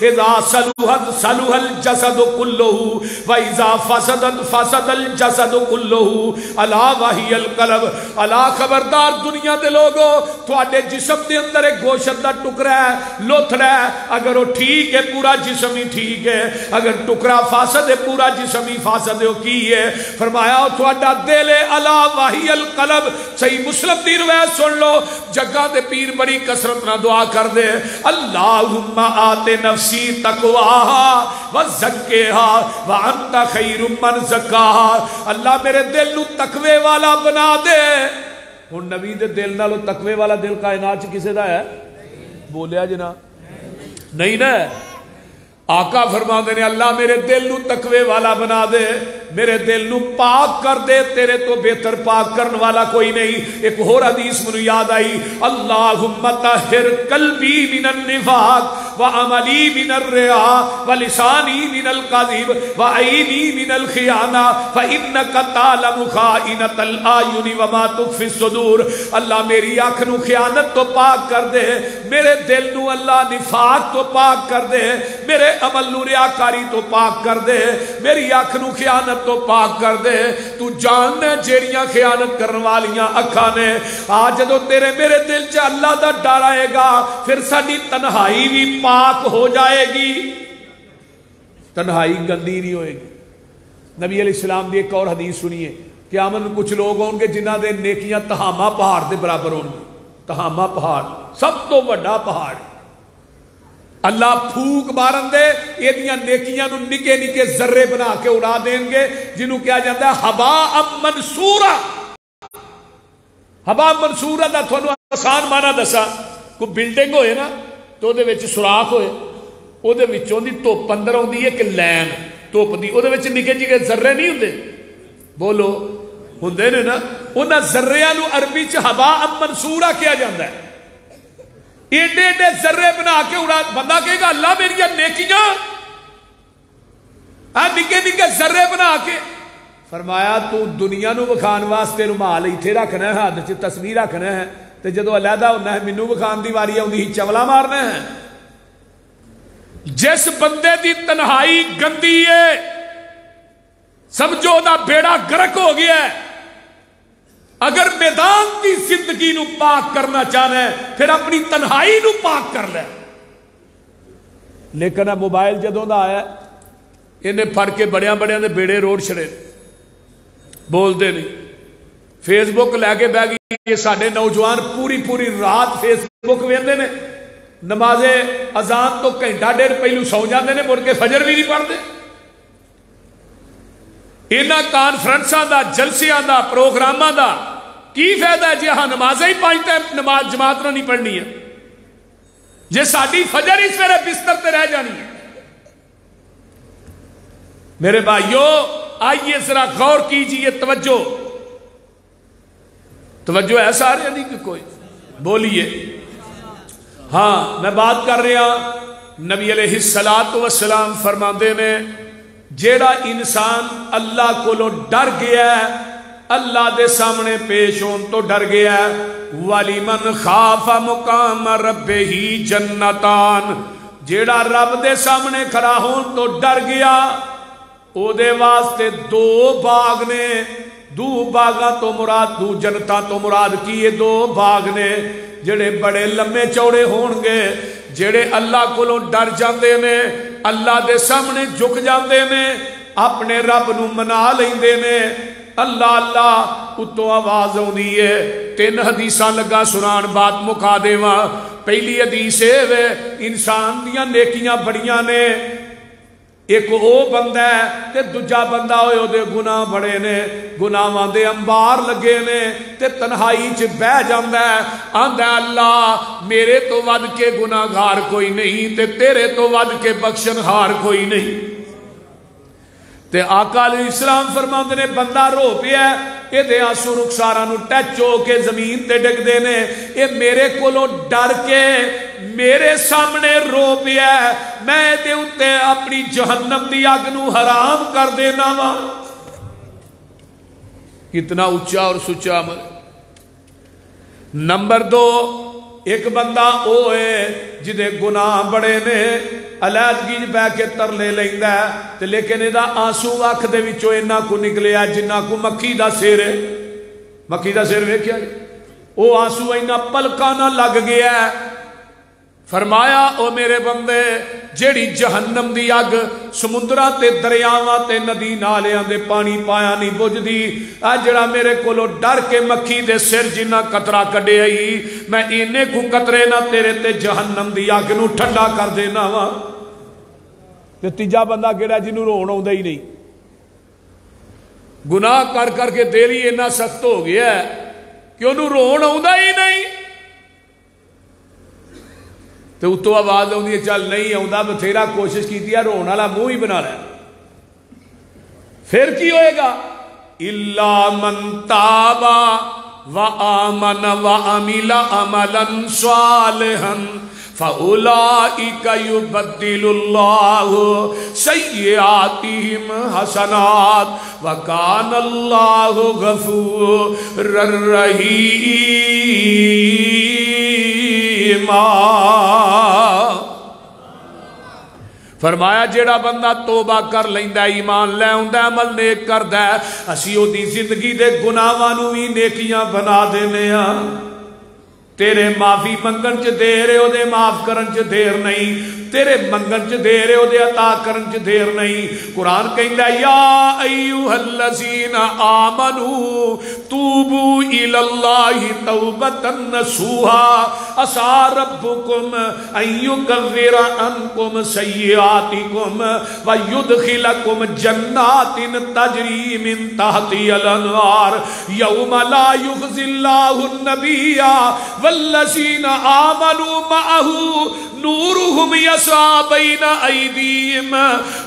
Speaker 5: اذا صلحت صلح الجسد كله واذا فسدت فسد الجسد كله الا وهي القلب۔ الا خبردار دنیا دے لوگو، تواڈے جسم دے اندر ایک گوشت دا ٹکڑا ہے، لوتھڑا ہے، اگر وہ ٹھیک ہے پورا جسم ہی ٹھیک ہے، اگر ٹکڑا فاسد ہے پورا جسم ہی فاسد ہے۔ وہ کی ہے؟ فرمایا تواڈا دل ہے، الا وهي القلب۔ صحیح مسلم دی روایت سن لو، جگہ دے پیر بڑی کثرت نہ دعا کر دے، اللہم آت نفسی تقواہا وزکیہا وانت خیر من زکاہا۔ اللہ میرے دل نو تقوی والا بنا دے۔ ہن نبی دے دل نالو تقوی والا دل کائنات چ کسے دا ہے؟ بولیا جنا نہیں نا؟ آقا فرماندے نے اللہ میرے دل نو تقوی والا بنا دے، میرے دل نو پاک کر دے، تیرے تو بہتر پاک کرنے والا کوئی نہیں۔ ایک اور حدیث منو یاد آئی، اللہم طہر قلبی من النفاق وعملی من الریا ولسانی من القذب وعینی من الخیانہ فإنک تعلم خائنۃ الأعین وما تخفی الصدور۔ اللہ میری آنکھ نو خیانت تو پاک کر دے، میرے دل نو اللہ نفاق تو پاک کر دے، میرے عمل نو ریاکاری تو پاک کر دے، میری آنکھ نو خیانت تو پاک کر دے۔ تو جاننا جیڑیاں خیانت کرنے والیاں اکھاں نے، آج جدو تیرے میرے دل چ اللہ دا ڈر آئے گا پھر ساری تنہائی بھی پاک ہو جائے گی، تنہائی گندی نہیں ہوئے گی۔ نبی علیہ السلام دی ایک اور حدیث سنیے، قیامت میں کچھ لوگ ہوں گے جنہ دے نیکیاں تہامہ پہاڑ دے برابر ہوں گے۔ تہامہ پہاڑ سب تو بڑا پہاڑ، اللہ پھوک مارن دے یہ دیاں نیکیاں نو نکے نکے ذرے بنا کے اڑا دیں گے، جنہوں کیا جاتا ہے ہباء منصورا۔ ہباء منصورا دا تھانوں آسان مانا دسا، کوئی بلڈنگ ہوئے نا تو دے وچ سوراخ ہوئے، او دے وچوں دی دھوپ اندر آندی ہے کہ لین دھوپ دی، او دے وچ نکے نکے ذرے نہیں ہوندے، بولو ہوندے نے نا، انہاں ذریاں نو عربی چ ہباء منصورا کیا جاتا ہے۔ ایڈے ایڈے ذرے بنا کے اڑا، بندہ کہے گا اللہ میری نیکیاں نکے نکے ذرے بنا کے۔ فرمایا تو دنیا نو بخان واسطے رومال ایتھے رکھنا ہے، ہاتھ چ تسبیح رکھنا ہے، تے جدو علیحدہ ہونا ہے مینوں بخان دی واری آؤندی ہی چولا مارنا ہے۔ جس بندے دی تنہائی گندی ہے سمجھو دا بیڑا گرک ہو گیا ہے۔ اگر میدان دی زندگی نو پاک کرنا چاہنا ہے پھر اپنی تنہائی نو پاک کر لے۔ لیکن موبائل جدوں دا آیا انہیں پھڑ کے بڑیاں بڑیاں دے بیڑے روڑ چھڑے، بول دے نہیں، فیس بک لے کے بہ گئی۔ یہ ساڈے نوجوان پوری پوری رات فیس بک ویندے نے، نماز اذان تو گھنٹہ ڈیڑھ پہلو سو جاندے نے، مڑ کے فجر بھی نہیں پڑھتے۔ انہاں کانفرنساں دا، جلسیاں دا، پروگراماں دا کی فائدہ ہے جی ہاں نمازیں ہی 5 ٹائم نماز جماعت نہ نہیں پڑھنی ہے، جی ساڈی فجر ہی سویرے بستر تے رہ جانی ہے۔ میرے بھائیو آئیے ذرا غور کیجئے، توجہ توجہ ہے سارے نہیں کہ کوئی بولیے؟ ہاں میں بات کر رہا، نبی علیہ السلام فرماندے نے جیڑا انسان اللہ کو ڈر گیا ہے، اللہ دے سامنے پیش ہون تو ڈر گیا ہے، وَلِمَنْ خَافَ مُقَامَ رَبِّهِ جَنَّتَانِ، جیڑا رب دے سامنے کھڑا ہون تو ڈر گیا، او دے واسطے 2 باغ نے، 2 باغاں تو مراد، 2 جنتاں تو مراد کی یہ 2 باغ نے جڑے بڑے لمے چوڑے ہون گے۔ جڑے اللہ کو ڈر جاندے نے اللہ دے سامنے جھک جاندے نے اپنے رب نو منا لیندے نے اللہ اللہ اتوں آواز آندی ہے 3 حدیثاں لگا سنان بات مکا دیواں پہلی حدیث ہے انسان دیاں نیکیاں بڑیاں نے ایک او بندہ ہے تے دوجا بندہ ہوئے او دے گناہ بڑے نے گناہاں دے انبار لگے نے تے تنہائی چ بہ جاندا ہے آندا اللہ میرے تو ود کے گناہگار کوئی نہیں تے تیرے تو ود کے بخشنہار کوئی نہیں تے آقا علیہ السلام فرماندے نے بندہ رو پیا اے دے آنسو رخساراں نو ٹچ ہو کے زمین تے ڈگ دے نے اے میرے کولوں ڈر کے میرے سامنے رو پیا میں دے اتے اپنی جہنم دی اگ نو حرام کر دینا وا کتنا اونچا اور سچا عمل نمبر 2 ایک بندہ او ہے جدے گناہ بڑے نے علیحدگی بہ کے ترلے لیندا ہے تے لیکن ادا آنسو اکھ دے وچوں انہاں کو نکلیا جنہ کو مکھی دا سیر ہے مکھی دا سیر ویکھیا او آنسو اینا پلکاں نہ لگ گیا ہے فرمایا او میرے بندے جیڑی جہنم دی اگ سمندراں تے دریاواں تے ندی نالیاں دے پانی پایا نہیں بجھدی اے جڑا میرے کولو ڈر کے مکھی دے سر جنہ قطرہ کڈے آئی میں اینے کو قطرے نہ تیرے تے جہنم دی اگ نو ٹھنڈا کر دینا وا تے تیجا بندہ کیڑا جنوں رون آوندا ہی نہیں گناہ کر کر کے دل ہی اتنا سخت ہو گیا ہے کہ انہوں رون آوندا ہی نہیں تو اتو آواز آؤں چل نہیں آؤں بتھیرا کوشش کی رون والا منہ ہی بنا رہا پھر کی ہوئے گا الا من تابا وآمن وعمل عملا صالحا فأولئك يبدل الله سيئاتهم حسنات وكان الله غفورا رحيما فرمایا جیڑا بندہ توبہ کر لیندا ایمان لے آوندا عمل نیک کردا ہے اسی او دی زندگی دے گناہاں نو وی نیکیاں بنا دینے ہاں تیرے معافی منگن چ دیر ہے او دے معاف کرن چ دیر نہیں تیرے منگن چ دیر ہے او دے عطا کرن چ دیر نہیں قرآن کہندا یا ایھا الذین آمنوا توبوا الی اللہ توبۃ نصوحا عسى ربکم ان یکفر عنکم سیئاتکم ویدخلکم جنات تجری من تحتها الانہار یوم لا یخزی اللہ النبی والذین آمنوا معه نورهم يسعى بين أيديهم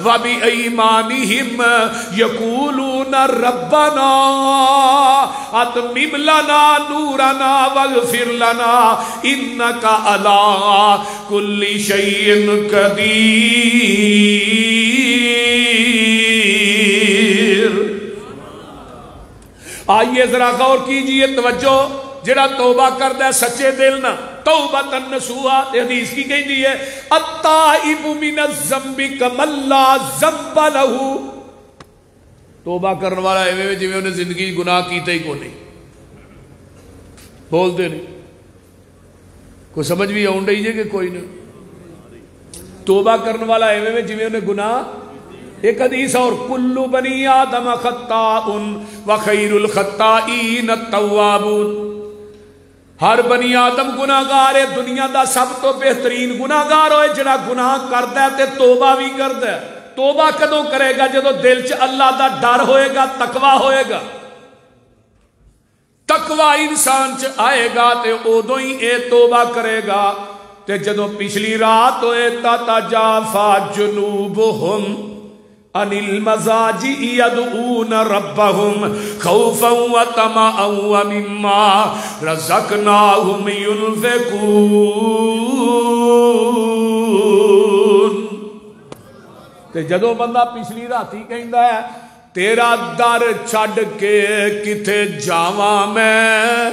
Speaker 5: وبأيمانهم يقولون ربنا أتمم لنا نورنا واغفر لنا إنك على كل شيء قدير آئیے ذرا غور کیجئے توجہ جڑا توبہ کردا ہے سچے دل نہ توبۃ نصوحا حدیث کی کہندی ہے التائب من الذنب کمن لا ذنب له توبہ کرنے والا ایویں جویں انہیں زندگی گناہ کیتا ہی کوئی نہیں بولتے نہیں کوئی سمجھ بھی آن رہی ہے کہ کوئی نہیں توبہ کرنے والا ایویں جویں انہیں گناہ ایک حدیث اور کل بنی آدم خطاء وخیر الخطائین التوابون ہر بنی آدم گناہگار ہے دنیا دا سب تو بہترین گناہگار ہوئے جڑا گناہ کردا ہے تے توبہ بھی کردا ہے توبہ کدوں کرے گا جدو دل چ اللہ دا ڈر ہوئے گا تقوی ہوئے گا تقوی انسان چ آئے گا تے اودوں ہی اے توبہ کرے گا تے جدو پچھلی رات ہوئے تتجافا جنوبہم عن المضاجع يدعون ربهم خوفا وطمعا ومما رزقناهم ينفقون تے جدو بندہ پچھلی راتی کہندا ہے تیرا در چھڈ کے کتے جاواں میں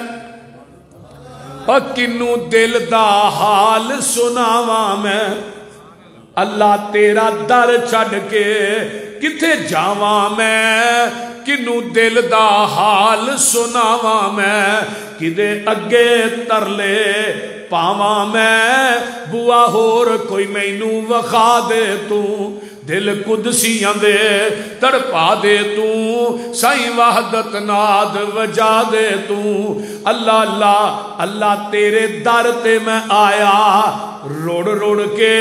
Speaker 5: اور کنوں دل دا حال سناواں میں اللہ تیرا در چھڈ کے کتے جاواں میں کنوں دل دا حال سناواں میں کدے اگے ترلے پاواں میں بوا ہور کوئی مینوں وخا دے تو دل قدسیاں دے تڑپا دے تو سائیں وحدت ناد وجا دے تو اللہ اللہ اللہ تیرے در تے میں آیا روڑ روڑ کے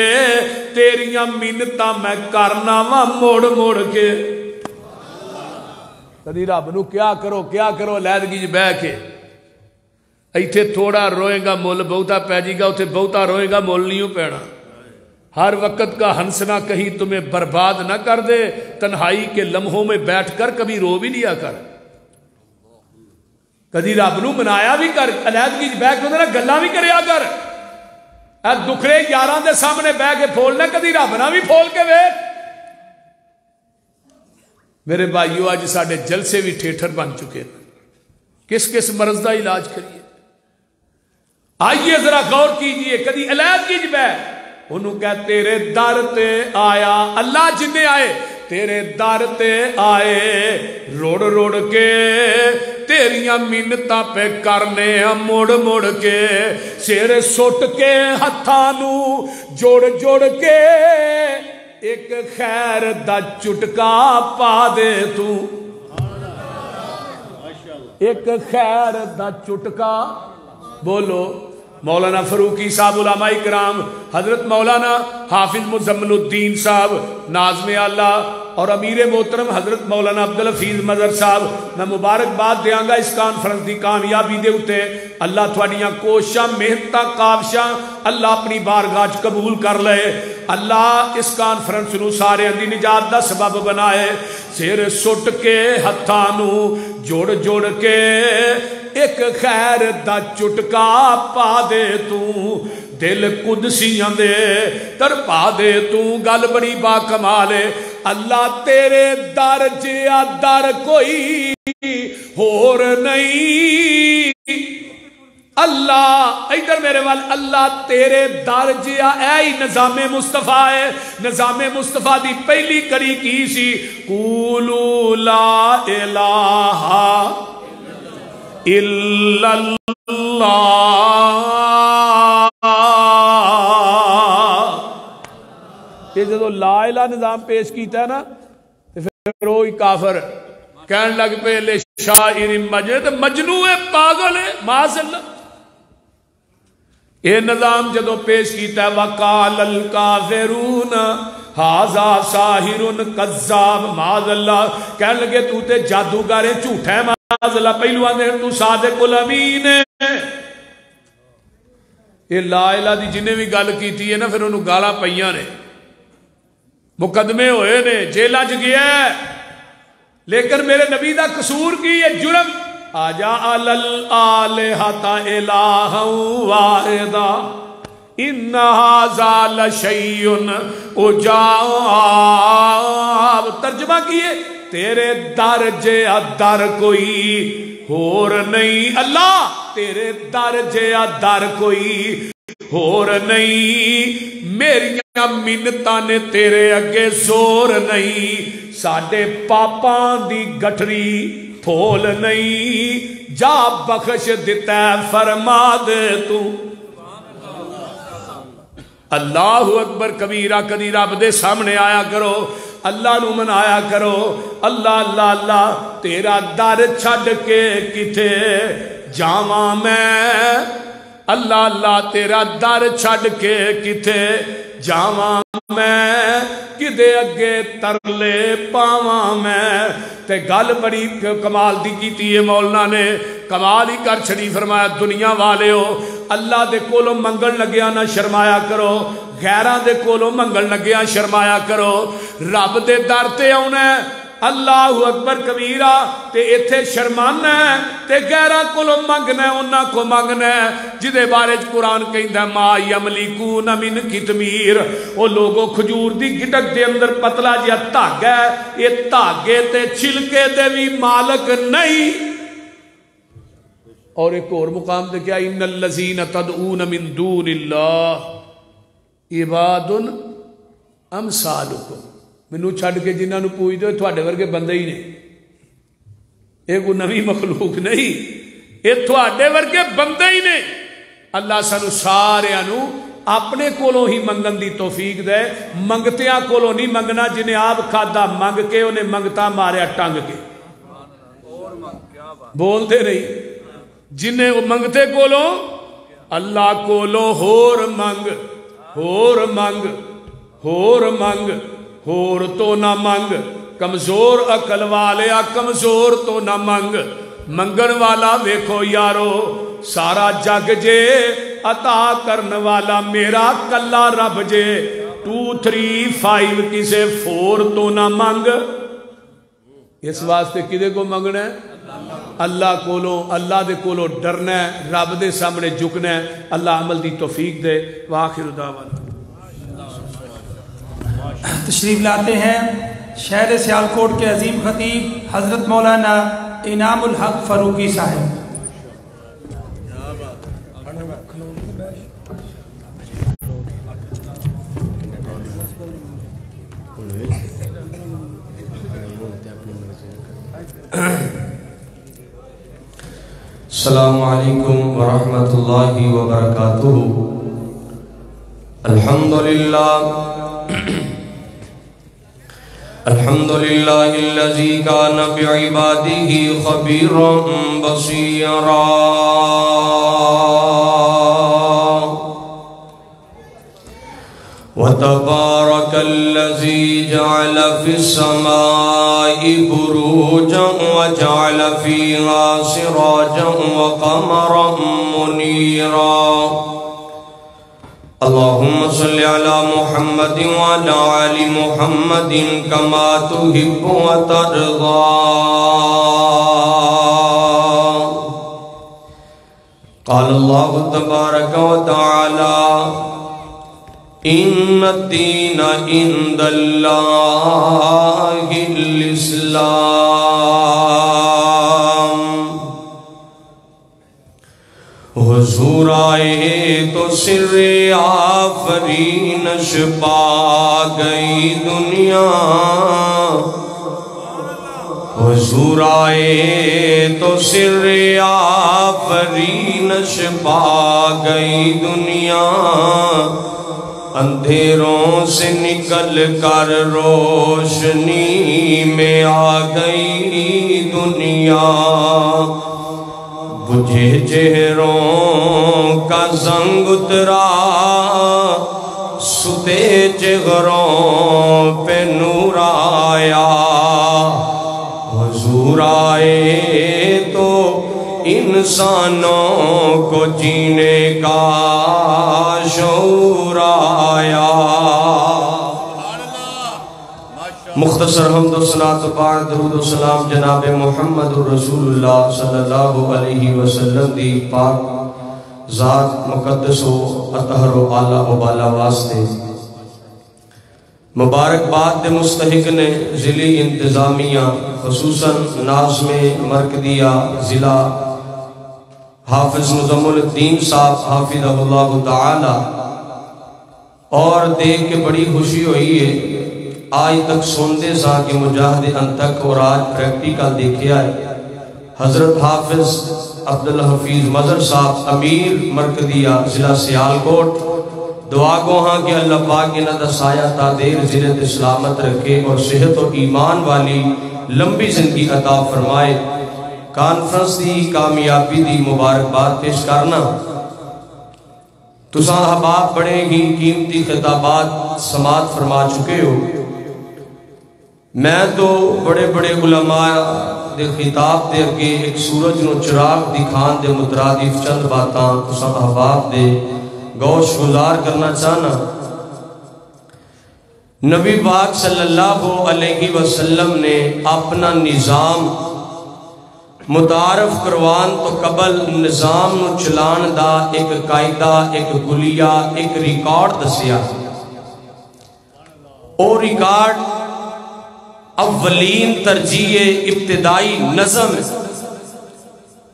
Speaker 5: تیریاں منتاں میں کرنا وا موڑ موڑ کے کدی رب نو کیا کرو علیحدگی چ بہ کے ایتھے تھوڑا روئے گا مول بہتا پی جی گا اتنے بہتا روئے گا مول نہیں پینا ہر وقت کا ہنسنا کہیں تمہیں برباد نہ کر دے تنہائی کے لمحوں میں بیٹھ کر کبھی رو بھی لیا کر کدی رب نو منایا بھی کر علیحدگی بہ کے اندر گلاں بھی کریا کر اے دکھڑے یاراں دے سامنے بہ کے پھولنا کدی رب نہ بھی پھول کے ویکھ میرے بھائیو اج ساڈے جلسے بھی ٹھیٹھر بن چکے کس کس مرض دا علاج کریے آئیے ذرا غور کیجئے کدی علیحدگی بہ انہوں کہ تیرے در تے آیا اللہ جنہیں آئے تیرے در تے آئے روڑ روڑ کے تیریاں منتاں پہ کرنے موڑ موڑ کے سر سٹ کے ہتھانو جوڑ جوڑ کے ایک خیر دا چٹکا پا دے تو ایک خیر دا چٹکا بولو مولانا فروقی صاحب علماء کرام حضرت مولانا حافظ مزمل الدین صاحب ناظم اللہ اور امیر محترم حضرت مولانا عبدالحفیظ مظہر صاحب میں مبارکباد دیاں گا اس کانفرنس دی کامیابی دے اتے اللہ تھوڑیاں کوشاں محنتاں کاوشاں اللہ اپنی بارگاہ وچ قبول کر لے اللہ اس کانفرنس نو سارے دی نجات دا سبب بنائے سر سٹ کے ہتھاں نو جوڑ جوڑ کے ایک خیر دا چٹکا پا دے تو دل قدسیاں دے تڑپا دے تو گل بڑی با کمال ہے اللہ تیرے در جیا در کوئی ہور نہیں اللہ ادھر میرے وال اللہ تیرے در جیا اے ہی نظام مصطفیٰ ہے نظام مصطفیٰ دی پہلی کڑی کی سی قولوا لا الہ الا اللہ یہ جدو لا الہ نظام پیش کیتا ہے نا تو پھر وہی کافر کہنے لگ پہ لے شاعر مجنون مجنون ہے پاگل ہے معاذ اللہ یہ نظام جدو پیش کیتا ہے وقال الکافرون ھذا ساحر کذاب معاذ اللہ کہنے لگے تو تے جادوگر ہے جھوٹا ہے معاذ اللہ پہلو آنے تو صادق الامین ہے یہ لا الہ دی جنہیں بھی گل کیتی ہے نا پھر انہوں گالا پئیاں نے مقدمے ہوئے نے جیلہ چ گیا ہے لیکن میرے نبی دا قصور کی یہ جرم اجعل الالہۃ الہا واحدا ان ھذا لشیء عجاب ترجمہ کیے تیرے در جیا در کوئی ہور نہیں اللہ تیرے در جیا در کوئی ہور نہیں میریاں منتاں نے تیرے اگے زور نہیں ساڈے پاپاں دی گٹھری پھول نہیں جا بخش دیتا فرما دے تو اللہ اکبر کبیرہ کدی رب دے سامنے آیا کرو اللہ نو منایا کرو اللہ اللہ اللہ تیرا در چھڈ کے کتے جاواں میں اللہ اللہ تیرا در چھڈ کے کتے جاواں میں کدے اگے ترلے پاواں میں تے گل بڑی کمال دی کیتی ہے مولانا نے کمال ہی کر چھڑی فرمایا دنیا والے ہو اللہ دے کولوں منگن لگیا نہ شرمایا کرو غیراں دے کولوں منگن لگیا شرمایا کرو رب دے در تے آنا اللہ اکبر کبیرہ تے ایتھے شرمانا ہے تے غیراں کولوں منگنا ہے انہاں کو منگنا ہے جدے بارے قرآن کہندا ما یملکون من کتمیر او لوگوں کھجور دی گٹک دے اندر پتلا جیا دھاگا ہے یہ دھاگے تے چھلکے دے بھی مالک نہیں اور ایک اور مقام دے کیا ان الذین تدعون من دون اللہ عباد امثالکم مینوں چھڈ کے جنہاں نوں پوجدے ہو تواڈے ورگے بندے ہی نے یہ کوئی نوی مخلوق نہیں، یہ تھوڑے ورگے بندے ہی نے۔ اللہ سانو سارے نو اپنے کولوں ہی منگن دی توفیق دے، منگتیاں کولوں نہیں منگنا۔ جنہیں آپ کھادا منگ کے انہیں منگتا ماریا ٹنگ کے، بولتے نہیں۔ جنہیں وہ منگتے کولوں اللہ کولوں ہور منگ، ہور منگ، ہور منگ، ہور تو نہ منگ، کمزور عقل والے کمزور تو نہ منگ۔ منگن والا ویکھو یارو سارا جگ جے، عطا کرن والا میرا کلا رب جے۔ 2 3 5 کسے 4 تو نہ منگ۔ اس واسطے کدے کو منگنا ہے؟ اللہ کولوں، اللہ دے کولوں ڈرنا ہے، رب دے سامنے جھکنا ہے۔ اللہ عمل دی توفیق دے۔ وآخر دعوانا۔
Speaker 4: تشریف لاتے ہیں شہر سیالکوٹ کے عظیم خطیب حضرت مولانا انعام الحق فاروقی صاحب۔
Speaker 6: السلام علیکم ورحمۃ اللہ وبرکاتہ۔ الحمدللہ الذی کان بعبادہ خبیرا بصیرا، وتبارک الذی جعل فی السماء بروجا وجعل فیہا سراجا وقمرا منیرا۔ اللہم صلی علی محمد وعلی آل محمد کما تحب وترضا۔ قال اللہ تبارک وتعالی ان الدین عند اللہ الاسلام۔ حضور آئے تو سر آفرینش پا گئی دنیا، حضور آئے تو سر آفرینش پا گئی دنیا، اندھیروں سے نکل کر روشنی میں آ گئی دنیا، بجھے چہروں کا زنگ اترا، ستے چہروں پہ نور آیا، حضور آئے تو انسانوں کو جینے کا شعور آیا۔ مختصر حمد و صلاۃ و بعد درود و سلام جناب محمد رسول اللہ صلی اللہ علیہ وسلم دی پاک ذات مقدس و اطہر و اعلیٰ و بالا واسطے۔ مبارکباد دے مستحق نے ضلعی انتظامیہ خصوصاً ناظم مرکزیہ ضلع حافظ مزمل الدین صاحب حافظہ اللہ تعالی، اور دیکھ کے بڑی خوشی ہوئی ہے۔ آج تک سنتے سا کہ مجاہد انتک اور آج پریکٹیکل دیکھیا ہے۔ حضرت حافظ عبدالحفیظ مظہر صاحب امیر مرکزیہ ضلع سیالکوٹ، دعا گو ہاں کہ اللہ پاک انہاں دا سایہ تا دیر زندہ سلامت رکھے اور صحت و ایمان والی لمبی زندگی عطا فرمائے۔ کانفرنس دی کامیابی دی مبارکباد پیش کرنا۔ تساں احباب بڑے ہی قیمتی خطابات سماعت فرما چکے ہو۔ میں تو بڑے بڑے علماء دے خطاب دے کے ایک سورج نو چراغ دکھان دے مترادف چند باتاں تساں احباب دے گوش گزار کرنا چاہنا۔ نبی پاک صلی اللہ علیہ وسلم نے اپنا نظام متعارف کروان تو قبل نظام نو چلان دا ایک قائدہ، ایک گلیہ، ایک ریکارڈ دسیا۔ اور ریکارڈ اولین ترجیح ابتدائی نظم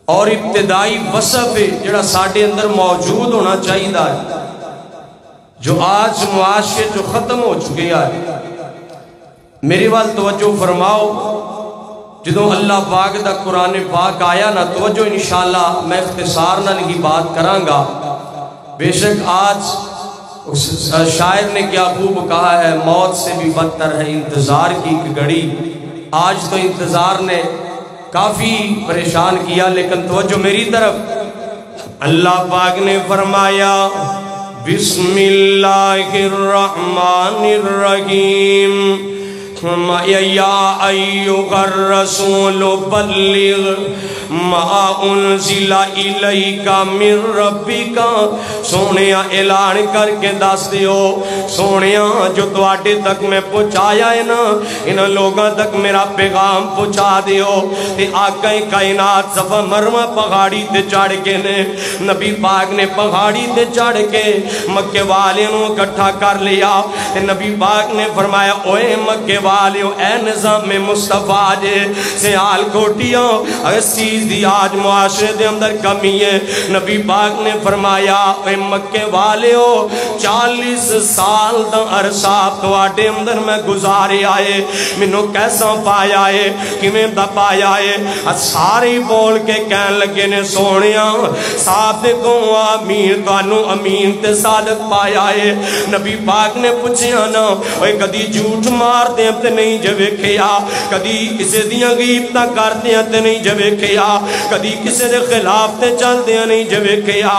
Speaker 6: اور ابتدائی وصف جڑا ساڑھے اندر موجود ہونا چاہیے ہے، جو آج معاشرے جو ختم ہو چکے ہے۔ میری وال توجہ فرماؤ، جدوں اللہ پاک دا قرآن پاک آیا نا توجہ انشاءاللہ میں اختصار نال ہی بات کراں گا. بے شک آج شاعر نے کیا خوب کہا ہے، موت سے بھی بدتر ہے انتظار کی ایک گھڑی. آج تو انتظار نے کافی پریشان کیا، لیکن توجہ میری طرف. اللہ پاک نے فرمایا بسم اللہ الرحمن الرحیم یا ایھا الرسول بلغ ما انزل الیک من ربک. سونیا اعلان کر کے دس دیو، سونیا جو تواڈے تک میں پہنچایا ہے نا، ان لوگاں تک میرا پیغام پہنچا دیو. تے آقا کائنات صفا مروا پہاڑی تے چڑھ کے نے، نبی پاک نے پہاڑی تے چڑھ کے مکے والے نو اکٹھا کر لیا. تے نبی پاک نے فرمایا اوے مکے والیو، اے نظام مصطفیٰ جے سیال کوٹیاں اس چیز دی آج معاشرے دے اندر کمی ہے. نبی پاک نے فرمایا اے مکے والیو، 40 سال دا عرصہ تواڈے اندر میں گزارے آئے، مینوں کیسا پایا ہے، کیویں دا پایا ہے. سارے بول کے کہن لگے نے سونیا صادق و امین، تانوں امین تے صادق پایا ہے. نبی پاک نے پوچھیا نا اوے کدی جھوٹ مار دے تے نہیں جو ویکھیا، کدی کسے دیاں غیبتاں کردے تے نہیں جو ویکھیا، کدی کسے دے خلاف تے چل دے نہیں جو ویکھیا،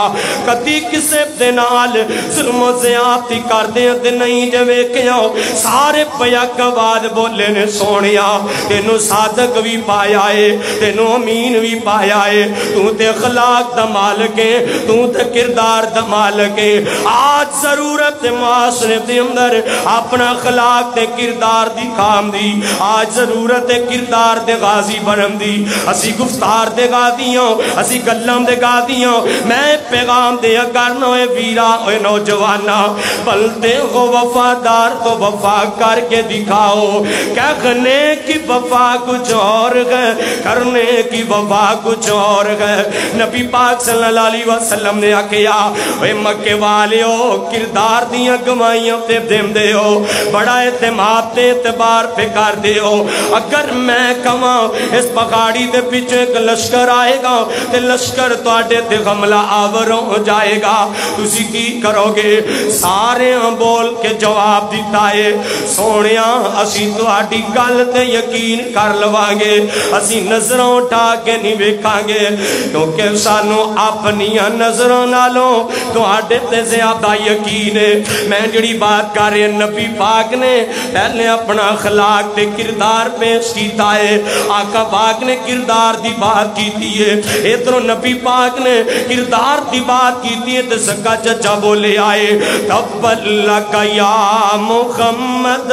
Speaker 6: کدی کسے دے نال ظلم و زیادتی کردے تے نہیں جو ویکھیا. سارے پیاک بعد بولے نے سونیا تینوں صادق بھی پایا ہے، تینوں امین بھی پایا ہے، تو تے اخلاق دا مالک ہے، تو تے کردار دا مالک ہے. آج ضرورت معاشرے دے اندر اپنا اخلاق تے کردار دی کام دی، آج ضرورت کردار دے غازی بنن دی. اسی گفتار دے غازیاں، اسی گلاں دے غازیاں. میں پیغام دے کرنا اے ویرا اے نوجوانا، بلتے ہو وفادار تو وفا کر کے دکھاؤ. کہنے کی وفا کچھ اور ہے، کرنے کی وفا کچھ اور ہے. نبی پاک صلی اللہ علیہ وسلم نے آکھیا اے مکے والیو کردار دیاں گوائیاں تے دین دے ہو، بڑا اعتماد تے اعتبار پہ کر دے ہو. اگر میں کہاں اس پہاڑی دے پیچھے ایک لشکر آئے گا تے لشکر تواڈے تے حملہ آور ہو جائے گا، تسی کی کرو گے؟ سارے بول کے جواب دیتا ہے سونیا اسی تواڈی گل تے یقین کر لواں گے، اسی نظراں اٹھا کے نہیں ویکھاں گے، کیونکہ سانو اپنی نظراں نالوں تواڈے تے زیادہ یقین ہے. میں جڑی بات کر رہے نبی پاک نے پہلے اپنا اخلاق تے کردار پیش کیتا ہے. آقا پاک نے کردار دی بات کیتی ہے، ادھروں نبی پاک نے کردار دی بات کیتی ہے تے سکا چچا بولے آئے تبت لک یا محمد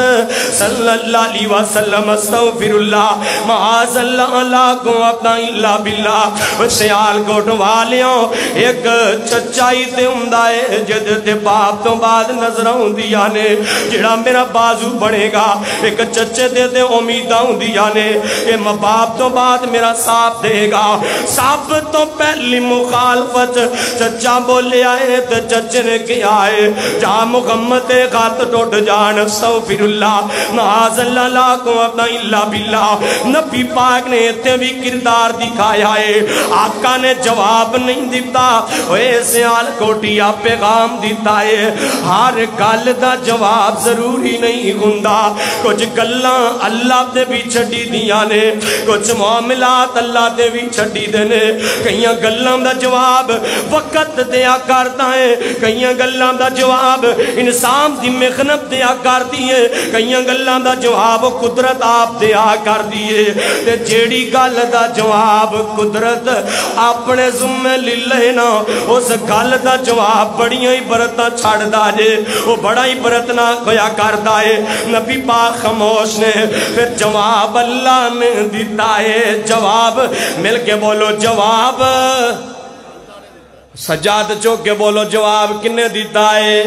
Speaker 6: صلی اللہ علیہ وسلم استغفر اللہ معاذ اللہ لا قوت الا باللہ. سیال کوٹ والیوں ایک چچائی تے ہوندا ہے جد تے باپ تو بعد نظراں ہوندیاں نے، جڑا میرا بازو بنے گا ایک چچے دے دے امیداں ہوندیاں نے، اے ماں باپ تو بعد میرا ساتھ دے گا. سب تو پہلی مخالفت چچا بولے آئے تو چچے نے کیا ہے جا محمد خط ٹوٹ جان استغفر اللہ معاذ اللہ لا قوت الا باللہ. نبی پاک نے تے بھی کردار دکھایا ہے. آقا نے جواب نہیں دیتا، اے سیال کوٹیا پیغام دیتا ہے. ہر گل دا جواب ضروری نہیں ہوندا، کچھ گلاں اللہ دے بھی چھڈی دیاں نے، کچھ معاملات اللہ دے بھی چھڈی دے نے. کئیاں گلاں دا جواب وقت دیا کرتا ہے، کئیاں گلاں دا جواب انسان دی محنت دیا کرتی ہے، کئیاں گلاں دا جواب قدرت آپ دیا کر دیے. تے جیڑی گل دا جواب قدرت اپنے ذمہ لے لے نا، اس گل دا جواب بڑیاں ہی برتاں چھڑ دا جے، وہ بڑا ہی برتنا ہویا کردا ہے. نبی پاک خاموش نے پھر جواب اللہ نے دیتا ہے. جواب مل کے بولو جواب، سجاد چوک کے بولو جواب کنے دیتا ہے؟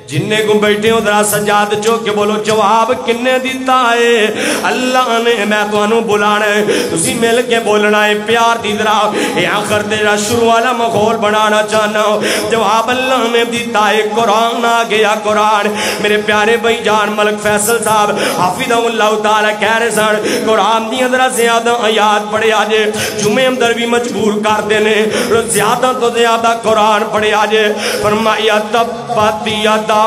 Speaker 6: جننے کو بیٹھے ہو ذرا سجاد چوک کے بولو جواب کنے دیتا ہے اللہ نے میں تو انہوں بلانا ہے تسی مل کے بولنا ہے پیار دی ذرا یہ آخر تیرا شروع والا ماحول بنانا چاہنا ہو جواب اللہ نے دیتا ہے قرآن آ گیا قرآن میرے پیارے بھائی جان ملک فیصل صاحب حافظہ اللہ تعالیٰ کہہ رہے سن قرآن دی ذرا زیادہ آیات پڑھے آجے جمعے اندر بھی مجبور کر دینے زیادہ تو زیادہ قرآن پڑھے آجے فرمایا تبت یدا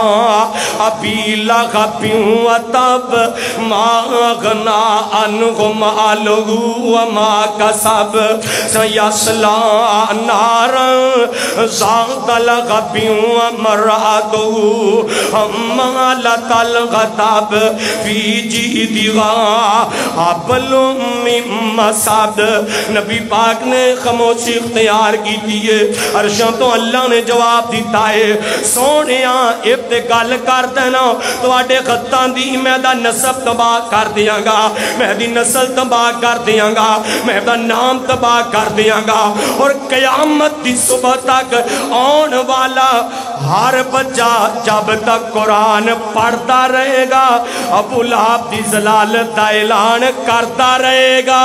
Speaker 6: ابی لہب تب ما غنا عنہ مالہ وما کسب سیصلی نارا ذات لہب وامرأتہ حمالۃ الحطب فی جیدہا حبل من مسد نبی پاک نے خاموشی اختیار کی دیئے عرشاں تو اللہ نے جواب دیتا ہے سونیاں ابتگال کر دینا تو آٹے خطان دی میں دا نسب تباہ کر دیاں گا میں دی نسل تباہ کر دیاں گا میں دا نام تباہ کر دیاں گا اور قیامت دی صبح تک آن والا ہر بچہ جب تک قرآن پڑھتا رہے گا ابو لہب دی ضلالت دا اعلان کرتا رہے گا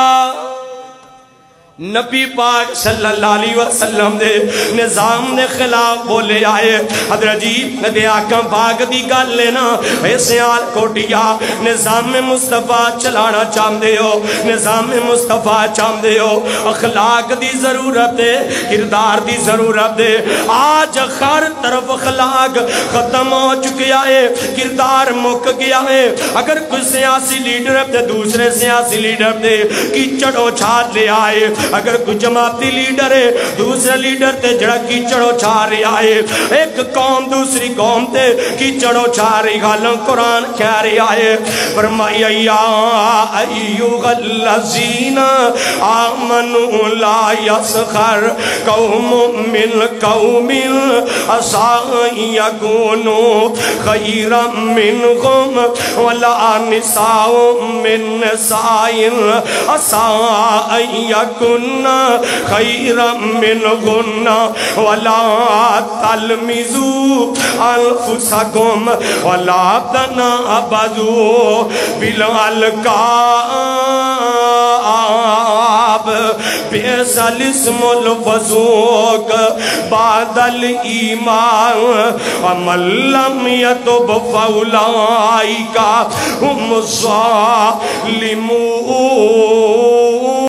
Speaker 6: نبی پاک صلی اللہ علیہ وسلم دے نظام دے خلاف بولے آئے حضرت جی دے آقا پاک دی گل لینا اے سیال کوٹیا نظام مصطفیٰ چلانا چاہم دے ہو نظام مصطفیٰ چاہم دے ہو اخلاق دی ضرورت ہے کردار دی ضرورت ہے آج ہر طرف اخلاق ختم ہو چکیا ہے کردار مک گیا ہے اگر کوئی سیاسی لیڈر اپنے دوسرے سیاسی لیڈر دے کیچڑ اچھال لے آئے اگر کوئی جماعتی لیڈر ہے دوسرے لیڈر تے جڑا کیچڑو چھا رہا ہے ایک قوم دوسری قوم تے کیچڑو چھا رہی حالوں قرآن کہہ رہا ہے فرمایا یا ایوہ الذین آمنوا لا یسخر قوم من قوم عسى یکونوا خیرا منہم ولا نساء من نساء عسى یکون خیرا منہن ولا تلمزوا انفسکم ولا تنابزوا بالالقاب بئس الاسم الفسوق بعد الایمان ومن لم یتب فاولئک هم الظالمون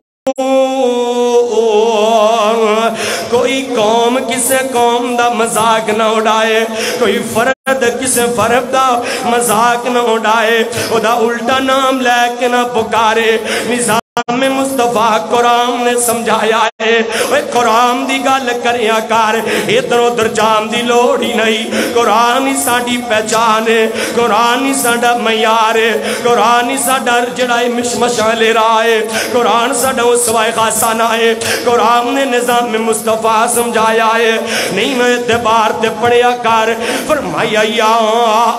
Speaker 6: کوئی قوم کسے قوم دا مذاق نہ اڑائے کوئی فرد کسے فرد دا مذاق نہ اڑائے او دا الٹا نام لے کے نہ پکارے نظام مصطفیٰ قرآن نے سمجھایا ہے قرآن دی گل کریا کر ادھر ادھر جام دی لوڑ ہی نہیں قرآن ہی ساڈی پہچان ہے قرآن ہی ساڈا معیار ہے قرآن ہی ساڈا جڑائی مشعل راہ ہے قرآن ساڈا اسوہ خاصانہ ہے قرآن نے نظام مصطفیٰ سمجھایا ہے نہیں میں اعتبار تے پڑھیا کر فرمایا یا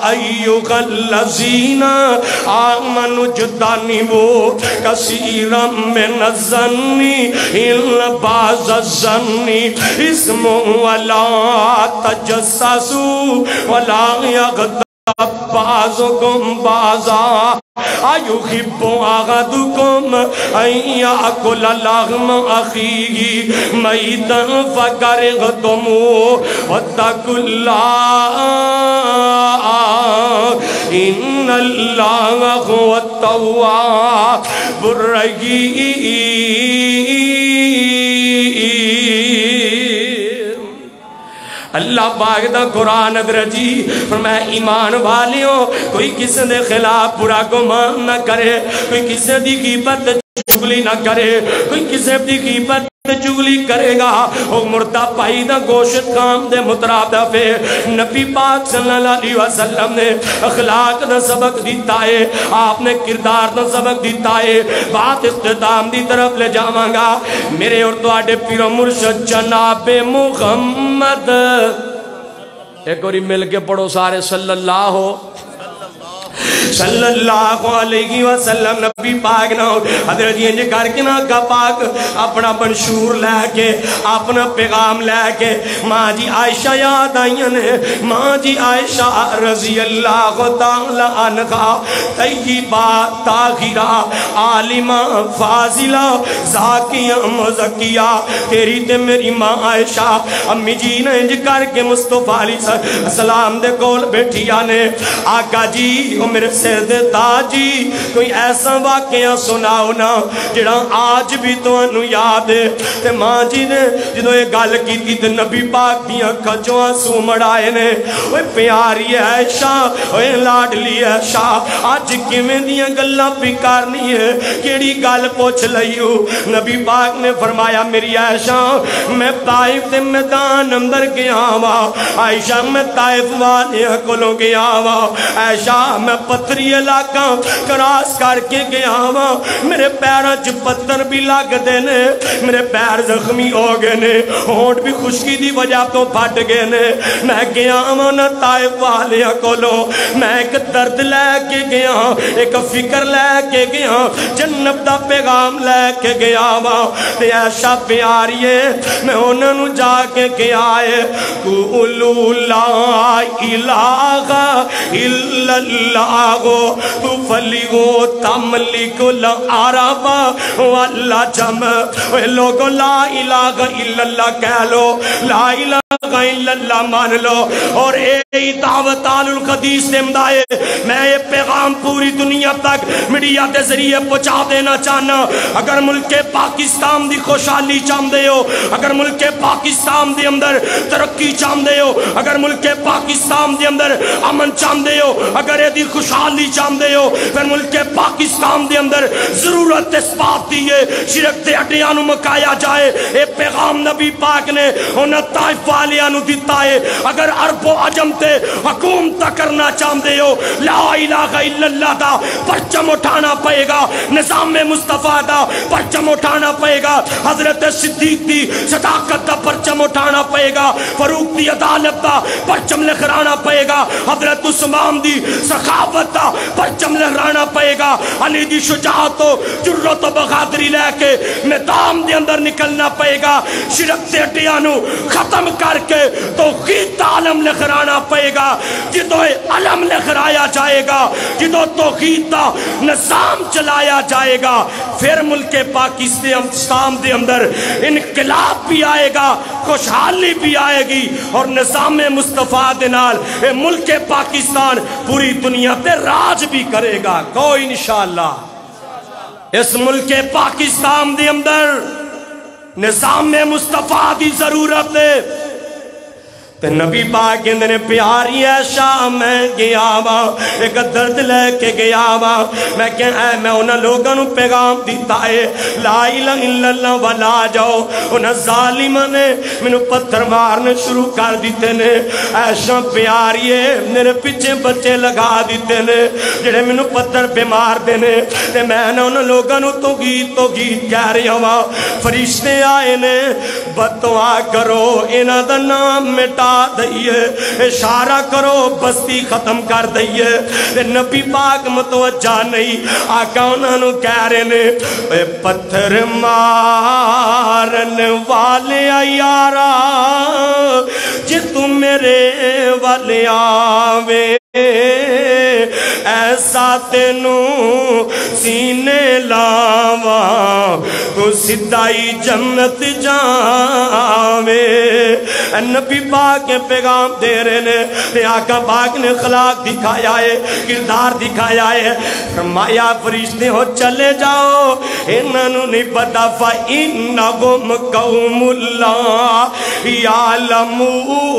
Speaker 6: ایوہ الذین آمنوا اجتنبوا کثیرا من الظن ان بعض الظن اسم ولا تجسسوا ولا یغتب بعضکم بعضا ایحب احدکم ان یاکل لحم اخیہ میتا فکرہتموہ واتقوا اللہ ان اللہ هو التواب الرحیم اللہ پاک دا قرآن ادرجی فرمایا ایمان والیوں کوئی کسی دے خلاف برا گمان نہ کرے کوئی کسی دی غیبت چگلی نہ کرے کوئی کسی دی غیبت چگلی کرے گا وہ مردہ پائی دا گوشت خام دے مترادف ہے نبی پاک صلی اللہ علیہ وسلم نے اخلاق دا سبق دیتا ہے آپ نے کردار دا سبق دیتا ہے بات اختتام دی طرف لے جاواں گا میرے اور تواڈے پیر و مرشد جناب محمد ایک اور مل کے پڑھو سارے صلی اللہ ہو صلی اللہ علیہ وسلم نبی پاک نا حضرت جی انج کر کے نا کا پاک اپنا منشور لے کے اپنا پیغام لے کے ماں جی عائشہ یاد آئیاں نے ماں جی عائشہ رضی اللہ تعالی عنہا طیبہ طاہرہ عالمہ فاضلہ زاکیہ مزکیہ تیری تے میری ماں عائشہ امی جی نے انج کر کے مصطفیٰ علیہ السلام دے کول بیٹھی آنے آقا جی او میرے سر دے تاجی کوئی ایسا واقعہ سناؤ نا جڑا آج بھی تو انو یاد ہے تے ماں جی نے جدو یہ گل کی تے نبی پاک دیاں کھجوں آنسو مڑائے نے اوے پیاری عائشہ اوے لاڈلی عائشہ آج کیویں دیاں گلاں پکارنی ہے کیڑی گل پوچھ لئیو نبی پاک نے فرمایا میری عائشہ میں طائف دے میدان اندر گیا وا عائشہ میں طائف والے کولوں گیا وا عائشہ میں پتھری علاقہ کراس کر کے گیا وا میرے پیراں چ پتھر بھی لگ دے نے میرے پیر زخمی ہو گئے نے ہونٹ بھی خشکی دی وجہ تو پھٹ گئے نے میں گیا وا نہ طائف والے کولوں میں ایک درد لے کے گیا ایک فکر لے کے گیا جنت دا پیغام لے کے گیا وا تے عائشہ پیاری ہے میں انہاں نوں جا کے کیا ہے قولوا لا الہ الا اللہ تفلحوا تملک العرب والعجم اے لوگوں لا الہ الا اللہ کہہ لو لا الہ الا اللہ مان لو اور اے دعوت آل الحدیث سے امدائے میں یہ پیغام پوری دنیا تک میڈیا کے ذریعے پہنچا دینا چاہنا اگر ملک پاکستان دی خوشحالی چاہندے ہو اگر ملک پاکستان دے اندر ترقی چاہندے ہو اگر ملک پاکستان دے اندر امن چاہندے ہو اگر یہ دی خوشحالی چاہندے ہو پھر ملک پاکستان دے اندر ضرورت اس بات دیئے شرک تے اڈیاں نو مکایا جائے اے پیغام نبی پاک نے انہاں طائف والیاں نو دیتا ہے اگر عرب و عجم تے حکومت کرنا چاہندے ہو لا الہ الا اللہ دا پرچم اٹھانا پائے گا نظام مصطفیٰ دا پرچم اٹھانا پائے گا حضرت صدیق دی صداقت دا پرچم اٹھانا پائے گا فاروق دی عدالت دا پرچم لہرانا پائے گا حضرت عثمان دی سخاوت دا پرچم لہرانا پائے گا علی دی شجاعت و جرت و بغادری لے کے میدان دے اندر نکلنا پائے گا شرک تے اڈیاں ختم کر کے توحید عالم لہرانا پائے گا جدو علم لہرایا جائے گا جدو توحید دا نظام چلایا جائے گا پھر ملک پاکستان دے اندر انقلاب بھی آئے گا خوشحالی بھی آئے گی اور نظام مصطفیٰ دے نال ملک پاکستان پوری دنیا تے راج بھی کرے گا کوئی انشاءاللہ اس ملک پاکستان دے اندر نظام مصطفیٰ دی ضرورت ہے تے نبی پاک نے پیاری عائشہ میں گیا وا ایک درد لے کے گیا وا میں کہ اے میں انہاں لوگاں نوں پیغام دیتا ہے لا الہ الا اللہ والا جاؤ انہاں ظالماں نے مینوں پتھر مارنے شروع کر دیتے نے عائشہ پیاری ہے میرے پیچھے بچے لگا دیتے نے جڑے مینوں پتھر پہ مار دے نے تے میں انہاں لوگاں نوں توحید کہہ رہا وا فرشتے آئے نے بددعا کرو انہاں دا نام مٹا دئیے اشارہ کرو بستی ختم کر دئیے نبی پاک متوجہ نہیں آقا انہوں نے کہہ رہے نے اے پتھر مارن والے یارا جی تم میرے والے آوے ایسا تینوں سینے لاواں تو سدائی جنت جاوے نبی پاک کے پیغام دے رہے نے تے آقا پاک نے اخلاق دکھایا ہے کردار دکھایا ہے فرمایا فرشتے ہو چلے جاؤ انہاں نوں نہیں پتا فَإِنَّهُمْ قَوْمُ اللَّهِ يَعْلَمُونَ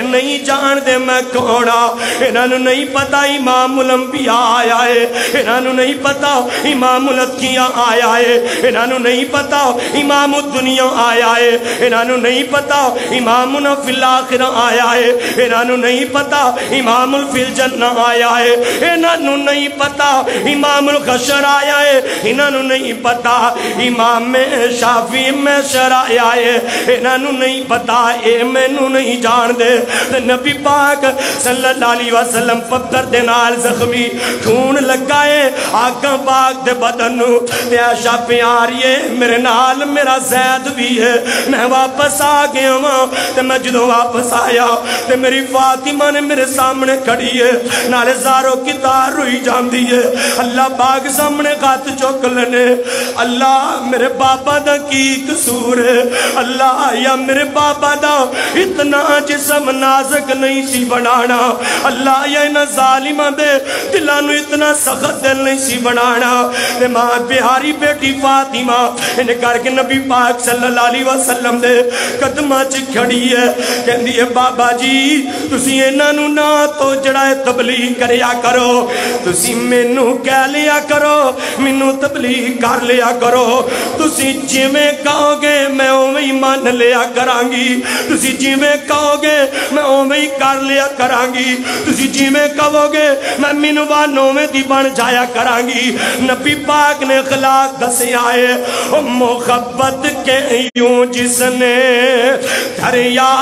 Speaker 6: نہیں جان دے میں کونا انہاں نوں نہیں پتا امام الانبیاء آیا ہے انہاں نوں نہیں پتا امام الاتقیاء آیا ہے انہاں نوں نہیں پتا امام الدنیا آیا ہے انہاں نوں نہیں پتا امامنا فی الاخرہ آیا ہے انہاں نوں نہیں پتا امام فی الجنہ آیا ہے انہاں نوں نہیں پتا امام الحشر آیا ہے انہاں نوں نہیں پتا امام شافعی میں شر آیا ہے انہاں نوں نہیں پتا اے یہ مینوں نہیں جان دے تے نبی پاک صلی اللہ علیہ وسلم پتھر دے نال زخمی خون لگائے آقا پاک دے بدن نو تے عائشہ پیاریے میرے نال میرا زید بھی ہے میں واپس آ گیا ہاں تے میں جدوں واپس آیا تے میری فاطمہ نے میرے سامنے کھڑی ہے نالے زارو کی تار روئی جاندی ہے اللہ پاک سامنے خط چک لینے اللہ میرے بابا دا کی قصور ہے اللہ یا میرے بابا دا اتنا جسم نازک نہیں سی بنانا اللہ یا انہاں ظالمہ دے دلانو اتنا سخت دل نہیں سی بنانا تے ماں پیاری بیٹی فاطمہ انہیں کر کے نبی پاک صلی اللہ علیہ وسلم دے قدمہ چ کھڑی ہے کہندی ہے بابا جی تسی انہاں نو نہ تو جڑا تبلیغ کریا کرو تسی مینوں کہہ لیا کرو مینوں تبلیغ کر لیا کرو تسی جویں کہو گے میں اوویں ہی مان لیا کراں گی تسی جویں کہو گے میں اوویں ہی کر لیا کراں گی تسی جویں کہو گے میں منوان اوویں دی بن جایا کراں گی نبی پاک نے اخلاق دسیا ہے او محبت کے یوں جس نے دریا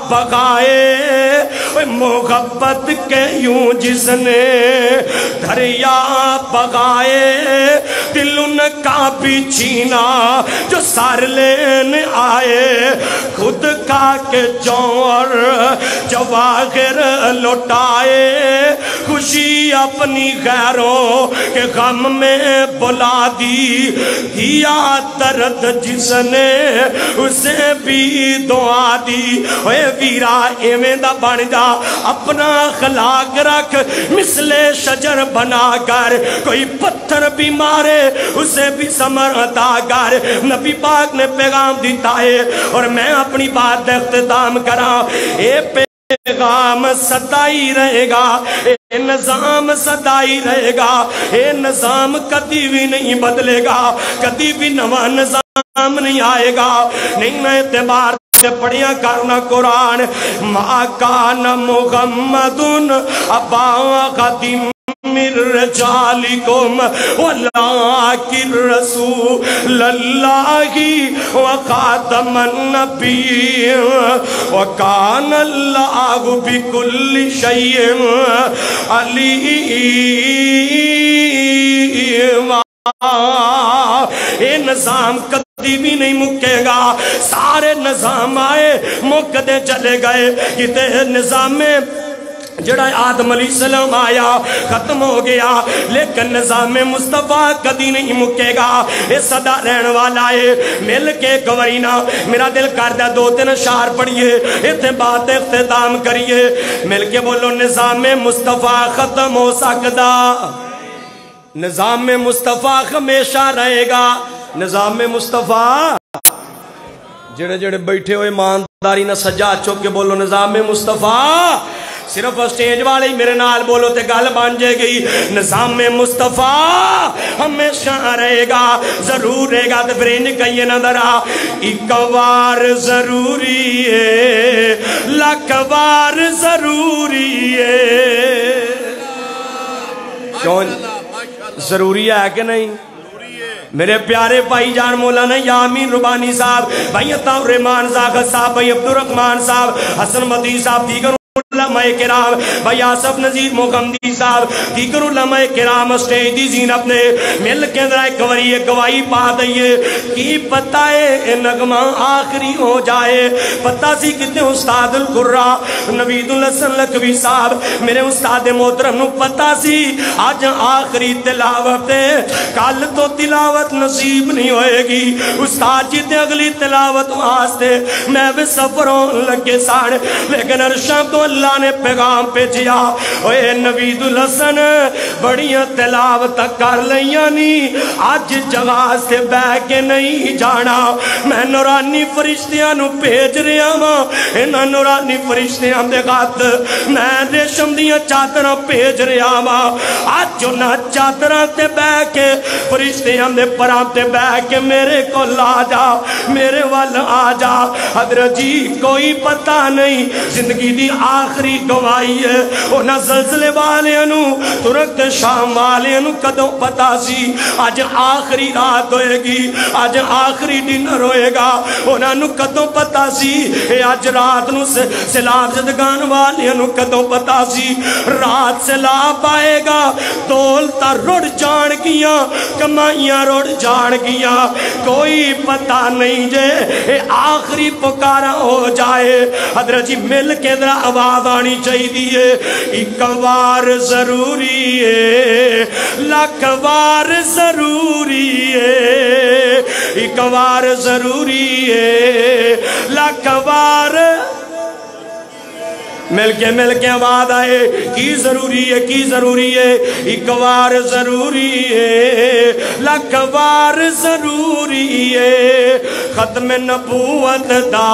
Speaker 6: بغائے محبت کے یوں جس نے دریا بغائے دل ان کا بھی چھینا جو سار لینے آئے خود کا کے جوہر جواہر لوٹائے خوشی اپنی غیروں کے غم میں بلا دی دیا درد جس نے اسے بھی دعا دی اے ویرا ایویں دا بن جا اپنا اخلاق رکھ مثل شجر بنا کر کوئی پتھر بھی مارے اسے بھی ثمر عطا کر نبی پاک نے پیغام دیتا ہے اور میں اپنی بات اختتام کراں اے پیغام سدائی رہے گا اے نظام سدائی رہے گا اے نظام کبھی بھی نہیں بدلے گا کبھی بھی نواں نظام نہیں آئے گا نہیں نہ اعتبار سے پڑھیا کرنا قرآن ما کان محمد ابا قدیم من رجالکم ولکن رسول اللہ وخاتم النبی وکان اللہ بکل شیء علیم اے نظام کبھی بھی نہیں مکے گا سارے نظام آئے مکدے چلے گئے کتے نظام میں جڑا آدم علیہ السلام آیا ختم ہو گیا لیکن نظام مصطفیٰ کدی نہیں مکے گا یہ صدا رہن والا ہے مل کے گورینا میرا دل کردہ دو تین اشعار پڑھئے اتنے بات اختتام کریے مل کے بولو نظام مصطفیٰ ختم ہو سکتا نظام مصطفیٰ ہمیشہ رہے گا نظام مصطفیٰ جڑے جڑے بیٹھے ہوئے ایمانداری نہ سجا چوک کے بولو نظام مصطفیٰ صرف اسٹیج والے ہی میرے نال بولو تے گل بن جائے گئی نظام مصطفیٰ ہمیشہ رہے گا ضرور رہے گا تے پھر انہیں کہیے نہ درا ایک بار ضروری ہے لاکھ بار ضروری ہے کون ضروری ہے کہ نہیں میرے پیارے بھائی جان مولانا یامین ربانی صاحب بھائی عطا الرحمان زاغت صاحب بھائی عبدالرحمان صاحب حسن مدی صاحب دیگر علماء کرام بھائی آصف نذیر محمدی صاحب دیگر علماء کرام اسٹیج دی زینب نے مل کے اندر ایک وری ایک گواہی پا دئیے کی پتہ ہے نغمہ آخری ہو جائے پتہ سی کتنے استاد القرآ نوید الحسن لکھوی صاحب میرے استاد محترم نو پتہ سی آج آخری تلاوت ہے کل تو تلاوت نصیب نہیں ہوئے گی استاد جی تے اگلی تلاوت واسطے میں بھی سفروں لگے ساڑ لیکن ارشاد تو اللہ نے پیغام پہ جیا اے نوید الحسن بڑیاں تلاوت کر لیاں نہیں آج جگہ سے بہ کے نہیں جانا میں نورانی فرشتیاں نو بھیج رہا ہوں انہاں نورانی فرشتیاں دے خط میں ریشم دیاں چادراں بھیج رہا ہوں آج انہاں چادراں تے بہ کے فرشتیاں دے پراں تے بہ کے میرے کو لا جا میرے وال آ جا حضرت جی کوئی پتہ نہیں زندگی دی آخر
Speaker 7: آخری گواہی ہے انہاں زلزلے والے نو ترک شام والے نو کدوں پتا سی آج آخری رات ہوئے گی آج آخری ڈنر ہوئے گا انہاں نو کدوں پتا سی آج رات نو سیلاب زدگان والے نو کدوں پتا سی رات سیلاب آئے گا دولتا رڑ جان گیا کمائیاں رڑ جان گیا کوئی پتا نہیں جے آخری پکارا ہو جائے حضرت جی مل کے در آواز آنی چاہی دیئے ایک بار ضروری ہے لاکھ بار ضروری ہے ایک بار ضروری ہے لاکھ بار مل کے آواز آئے کی ضروری ہے کی ضروری ہے ایک بار ضروری ہے لاکھ بار ضروری ہے ختم نبوت دا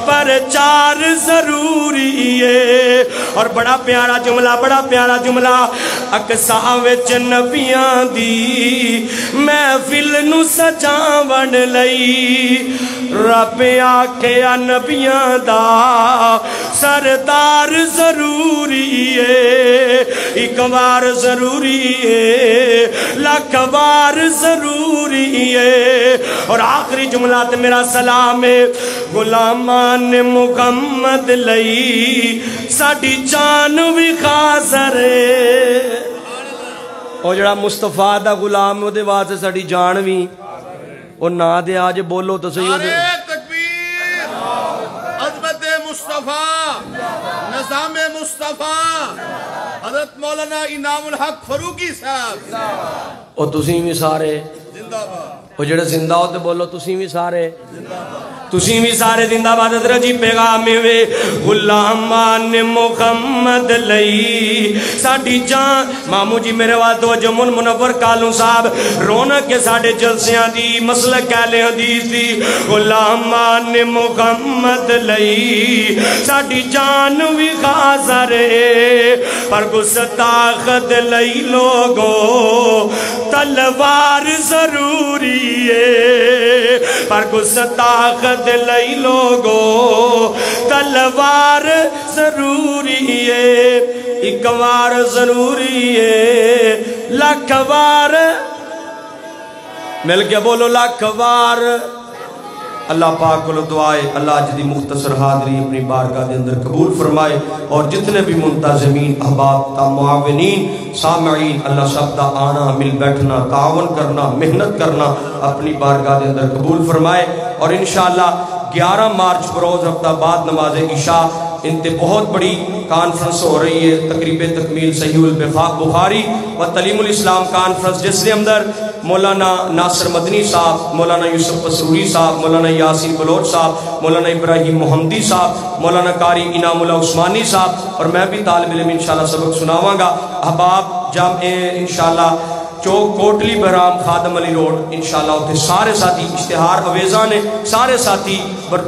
Speaker 7: پرچار ضروری ہے اور بڑا پیارا جملہ اقصا وچ نبیاں دی محفل نو سجاون لئی رب آکھیا نبیاں دا سردار ضروری ہے ایک بار ضروری ہے لاکھ بار ضروری ہے اور آخری جملات میرا سلام ہے غلامان محمد لئی ساڑی جان بھی خاصر ہے اور جڑا مصطفیٰ دا غلام ہے دے واسطے ساڑی جان بھی اور نا دے آج بولو تو صحیح ہو دے
Speaker 8: نظام مصطفیٰ حضرت مولانا انعام الحق فروقی صاحب
Speaker 7: اور تسیں بھی سارے وہ جڑے زندہ ہوتے بولو تسیں بھی سارے زندہ باد حضرت جی پیغام میں غلامان محمد لئی ساڑی جان مامو جی میرے وقت توجہ منور کالوں صاحب رونق کے ساڑے جلسیاں دی مسلک اہل حدیث دی غلامان محمد لئی ساڑی جان بھی خاصر ہے پر گستاخت لئی لوگو تلوار ضروری ہے پر گستاخت لئی لوگو تلوار ضروری ہے ایک بار ضروری ہے لاکھ بار مل کے بولو لاکھ بار اللہ پاک کو دعائے اللہ جدی مختصر حاضری اپنی بارگاہ دے اندر قبول فرمائے اور جتنے بھی منتظمین احباب تا معاونین سامعین اللہ سب دا آنا مل بیٹھنا تعاون کرنا محنت کرنا اپنی بارگاہ دے اندر قبول فرمائے اور انشاءاللہ 11 مارچ بروز ہفتہ بعد نماز عشاء انتے بہت بڑی کانفرنس ہو رہی ہے تقریب تکمیل صحیح البخاری و تعلیم الاسلام کانفرنس جس کے اندر مولانا ناصر مدنی صاحب مولانا یوسف پسروری صاحب مولانا یاسین بلوچ صاحب مولانا ابراہیم محمدی صاحب مولانا قاری انعام اللہ عثمانی صاحب اور میں بھی طالب علم انشاءاللہ سبق سناواں گا احباب جامع انشاءاللہ چوک کوٹلی بہرام خادم علی روڈ انشاءاللہ ہوتے سارے ساتھی اشتہار اویزہ نے سارے ساتھی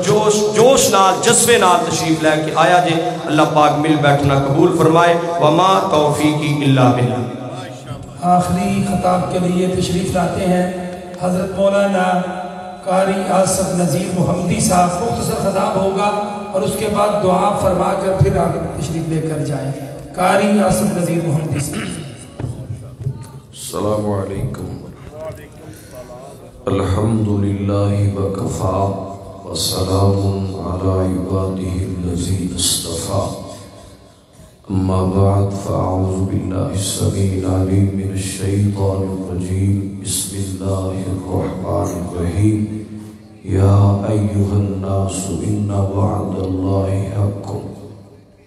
Speaker 7: جوش نال جذبے نال تشریف لے کے آیا جے اللہ پاک مل بیٹھنا قبول فرمائے وما توفیقی اللہ باللہ
Speaker 4: آخری خطاب کے لیے تشریف لاتے ہیں حضرت مولانا قاری آصف نذیر محمدی صاحب مختصر خطاب ہوگا اور اس کے بعد دعا فرما کر پھر آگے تشریف لے کر جائیں قاری آصف نذیر محمدی صاحب
Speaker 9: السلام علیکم الحمدللہ وکفا وسلام علی عبادہ الذین اصطفى اما بعد فاعوذ باللہ السمیع العلیم من الشیطان الرجیم بسم اللہ الرحمن الرحیم یا ایہا الناس ان وعد اللہ حق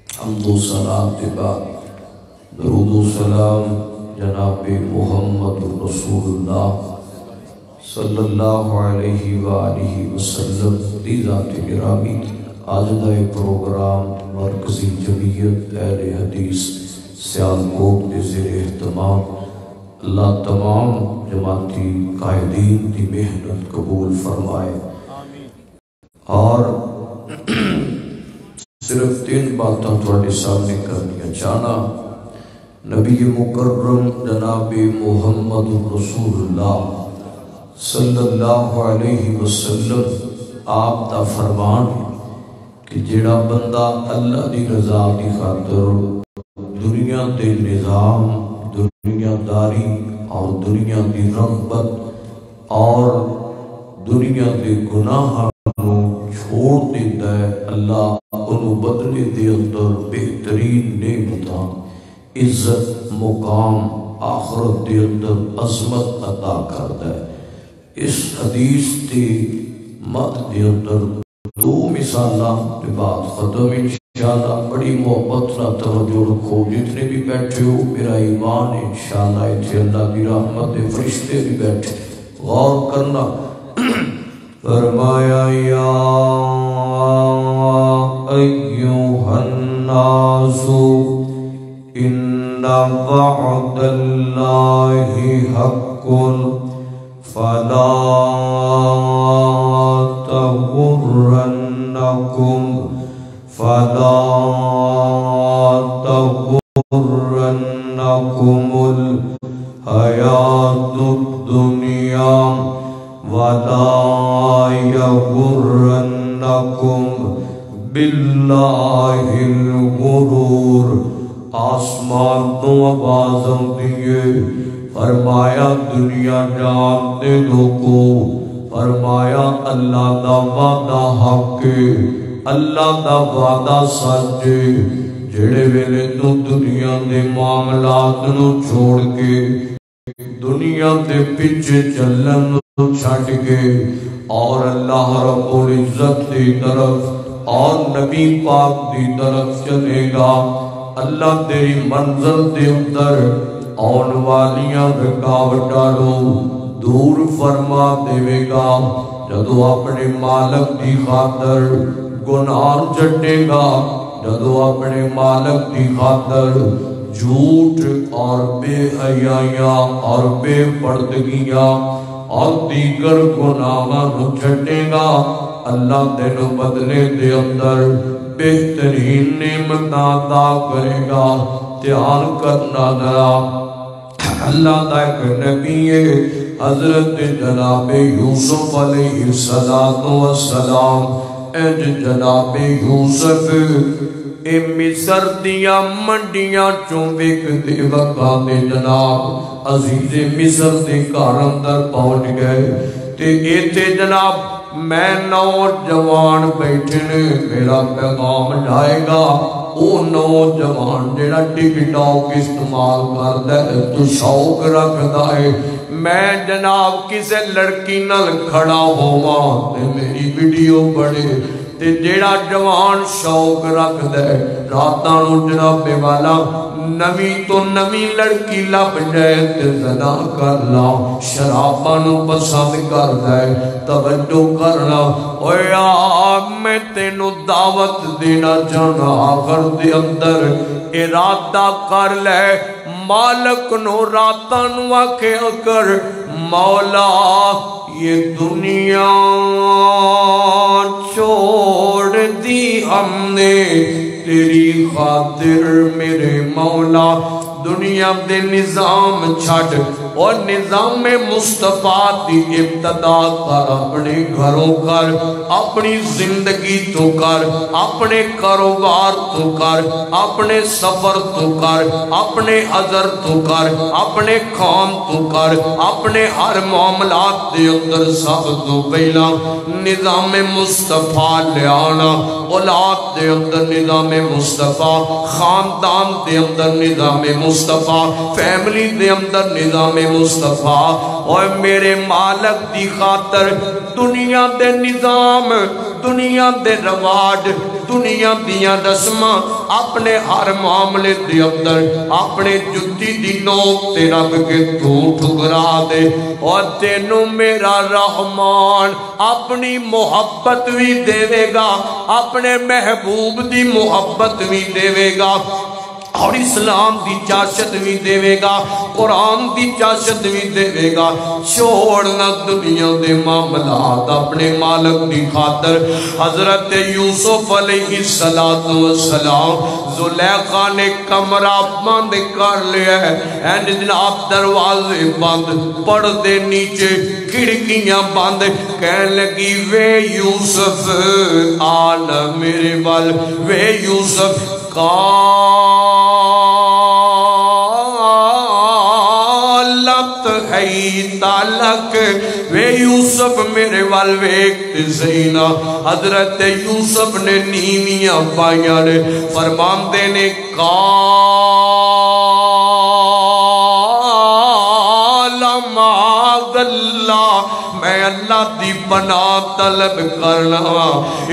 Speaker 9: حمد و صلاة بعد درود و سلام جناب محمد رسول اللہ صلی اللہ علیہ وآلہ وسلم دی ذات گرامی آجدہ پروگرام مرکزی جمعیت اہل حدیث سیالکوٹ کے زیر اہتمام اللہ تمام جماعتی قائدین دی محنت قبول فرمائے اور صرف 3 باتاں تھوڑے سامنے کرنی چاہنا نبی مکرم جناب محمد رسول اللہ صلی اللہ علیہ وسلم آپ دا فرمان کہ جڑا بندہ اللہ دی رضا دی خاطر دنیا دے نظام، دنیا داری اور دنیا دی رغبت اور دنیا دے گناہ چھوڑ دیتا ہے، اللہ انہوں بدلے دے اندر بہترین نعمتاں، عزت، مقام، آخرت دے اندر عظمت عطا کرتا ہے۔ اس حدیث دی مد دے اندر دو مثالاں کے بعد ختم انشاءاللہ۔ بڑی محبت نہ توجہ رکھو، جتنے بھی بیٹھے ہو، میرا ایمان انشاءاللہ اتھے اللہ کی رحمت دے فرشتے بھی بیٹھے، غور کرنا۔ فرمایا یا ایوہ الناس ان وعد اللہ حق فلا تغرنکم الحیات الدنیا ولا یغرنکم باللہ الغرور۔ آسمان تو آوازوں دیے، فرمایا دنیا جانتے لوگوں، فرمایا اللہ دا وعدہ حق، اللہ دا وعدہ سچ، جڑے ویلے تو دنیا دے معاملات نو چھوڑ کے دنیا دے پیچھے چلن چھٹ کے اور اللہ رب العزت دی طرف اور نبی پاک دی طرف چلے گا، اللہ تیری منزل دے اندر آن والیاں رکاوٹاں نو دور فرما دے گا۔ جدو اپنے مالک دی خاطر گناہ چھٹے گا، جدو اپنے مالک دی خاطر جھوٹ اور بے حیائیاں اور بے پردگیاں اور دیگر گناہاں نو چھٹے گا، اللہ تینو بدلے دے اندر بہترین نعمت عطا کرے گا۔ دھیان کرنا ذرا، اللہ دا ایک نبی ہے حضرت جناب یوسف علیہ السلام، اج جناب یوسف اے مصر دیا منڈیاں چوں ویک دے وقا دے جناب عزیز مصر دے گھر اندر پہنچ گئے تے ایتھے جناب میں نوجوان بیٹھے نے، میرا پیغام جائے گا۔ او نوجوان جڑا ٹک ٹاک استعمال کردا ہے تو شوق رکھدا ہے میں جناب کسے لڑکی نال کھڑا ہوواں تے میری ویڈیو بڑے، تے جیڑا جوان شوق رکھدا ہے راتاں نو جناب والا نوی تو نوی لڑکی لب جائے تے زنا کر لا، شراباں نو پسند کردا ہے، توجہ کرنا۔ اوے میں تینو دعوت دینا چاہنا، آخر دے اندر ارادہ کر لے، مالک نو راتاں نو آکھے کر مولا یہ دنیا چھوڑ دی ہم نے تیری خاطر میرے مولا، دنیا دے نظام چھٹ اور نظام مصطفیٰ دی ابتدا کر، اپنے گھروں کر، اپنی زندگی تو کر، اپنے کاروبار تو کر، اپنے سفر تو کر، اپنے عذر تو کر، اپنے کام تو کر، اپنے ہر معاملات دے اندر سب تو پہلا نظام مصطفیٰ لے آنا، اولاد دے اندر نظام مصطفیٰ، خاندان دے اندر نظام مصطفیٰ، فیملی دے اندر نظام مصطفیٰ، اور میرے مالک دی خاطر دنیا دے نظام، دنیا دے رواج، دنیا دیاں رسماں اپنے ہر معاملے دے اندر اپنے جتی دی نوک تے رکھ کے تو ٹھکرا دے، اور تینوں میرا رحمان اپنی محبت بھی دے گا، اپنے محبوب دی محبت بھی دے گا، اور اسلام دی چاشت بھی دے گا، قرآن دی چاشت بھی دے گا۔ چھوڑنا دنیا دے معاملات اپنے مالک دی خاطر۔ حضرت یوسف علیہ السلام زلیخا نے کمرہ بند کر لیا ہے، اینڈ جناب دروازے بند، پردے نیچے، کھڑکیاں بند، کہنے لگی وے یوسف آنا میرے وال، وے یوسف قالت حیت لک، وے یوسف میرے وال ویکت زینا۔ حضرت یوسف نے نیمیاں پائیاں نے، فرماندے نے میں اللہ دی پناہ طلب کرنا۔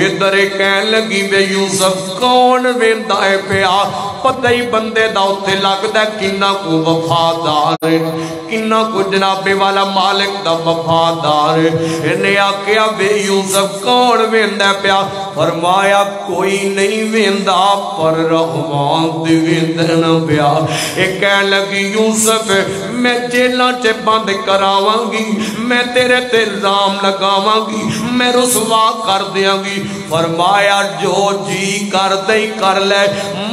Speaker 9: ادھر کہن لگی بے یوسف کون ویندا ہے پیا، پتہ ہی بندے دا اوتے لگدا کنا کو وفادار ہے، کنا کو جناب والا مالک دا وفادار ہے۔ انہیں آکھیا بے یوسف کون ویندا پیا، فرمایا کوئی نہیں ویندا پر رحمان دی ویندنا پیا۔ ایک کہن لگی یوسف میں جیلاں چ بند کراواں گی، میں تیرے تے الزام لگاواں گی، میں رسوا کر دیاں گی۔ فرمایا جو جی کر دے کر لے،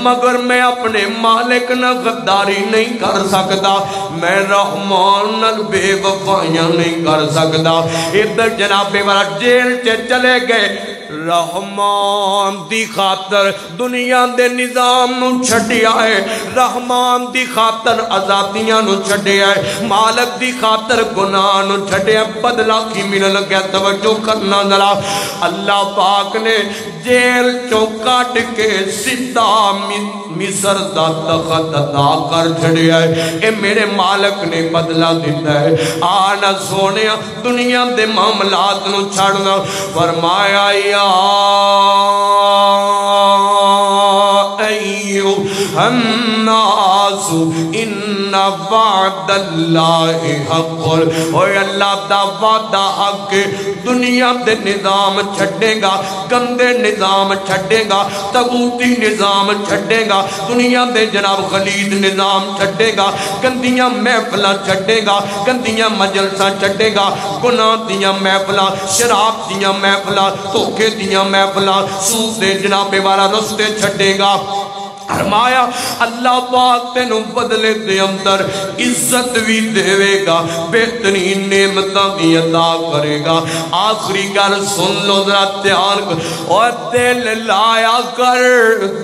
Speaker 9: مگر میں اپنے مالک نہ غداری نہیں کر سکتا، میں رحمان نال بے وفائیاں نہیں کر سکتا۔ ادھر جناب والا جیل چلے گئے، رحمان دی خاطر دنیا دے نظام نو چھڈیا ہے، رحمان دی خاطر آزادیاں نو چھڈیا ہے، مالک دی خاطر گناہ نو چھڈیا ہے۔ بدلہ کی ملنے لگا، توجہ کرنا ذرا، اللہ پاک نے جیل چوں کٹ کے سیدھا مصر دا تخت عطا کر چھڈیا ہے۔ اے میرے مالک نے بدلہ دیتا ہے، آنا سونیا دنیا دے معاملات نو چھڑنا۔ فرمایا یا ایھا الناس ان وعد اللہ حق، اوے اللہ دا وعدہ حق، دنیا دے نظام چھڈے گا، گندے نظام چھڈے گا، طاغوتی نظام چھڈے گا، دنیا دے جناب غلیظ نظام چھڈے گا، گندیاں محفلاں چھڈے گا، گندیاں مجلساں چھڈے گا، گناہ دیاں محفلاں، شراب دیاں محفلاں، دھوکے دیاں محفلاں، سود دے جناب والا رستے چھڈے گا۔ فرمایا اللہ پاک تینوں بدلے دے اندر عزت بھی دے گا، بہترین نعمتاں بھی عطا کرے گا۔ آخری گل سن لو ذرا دھیان کر، اور دل لایا کر،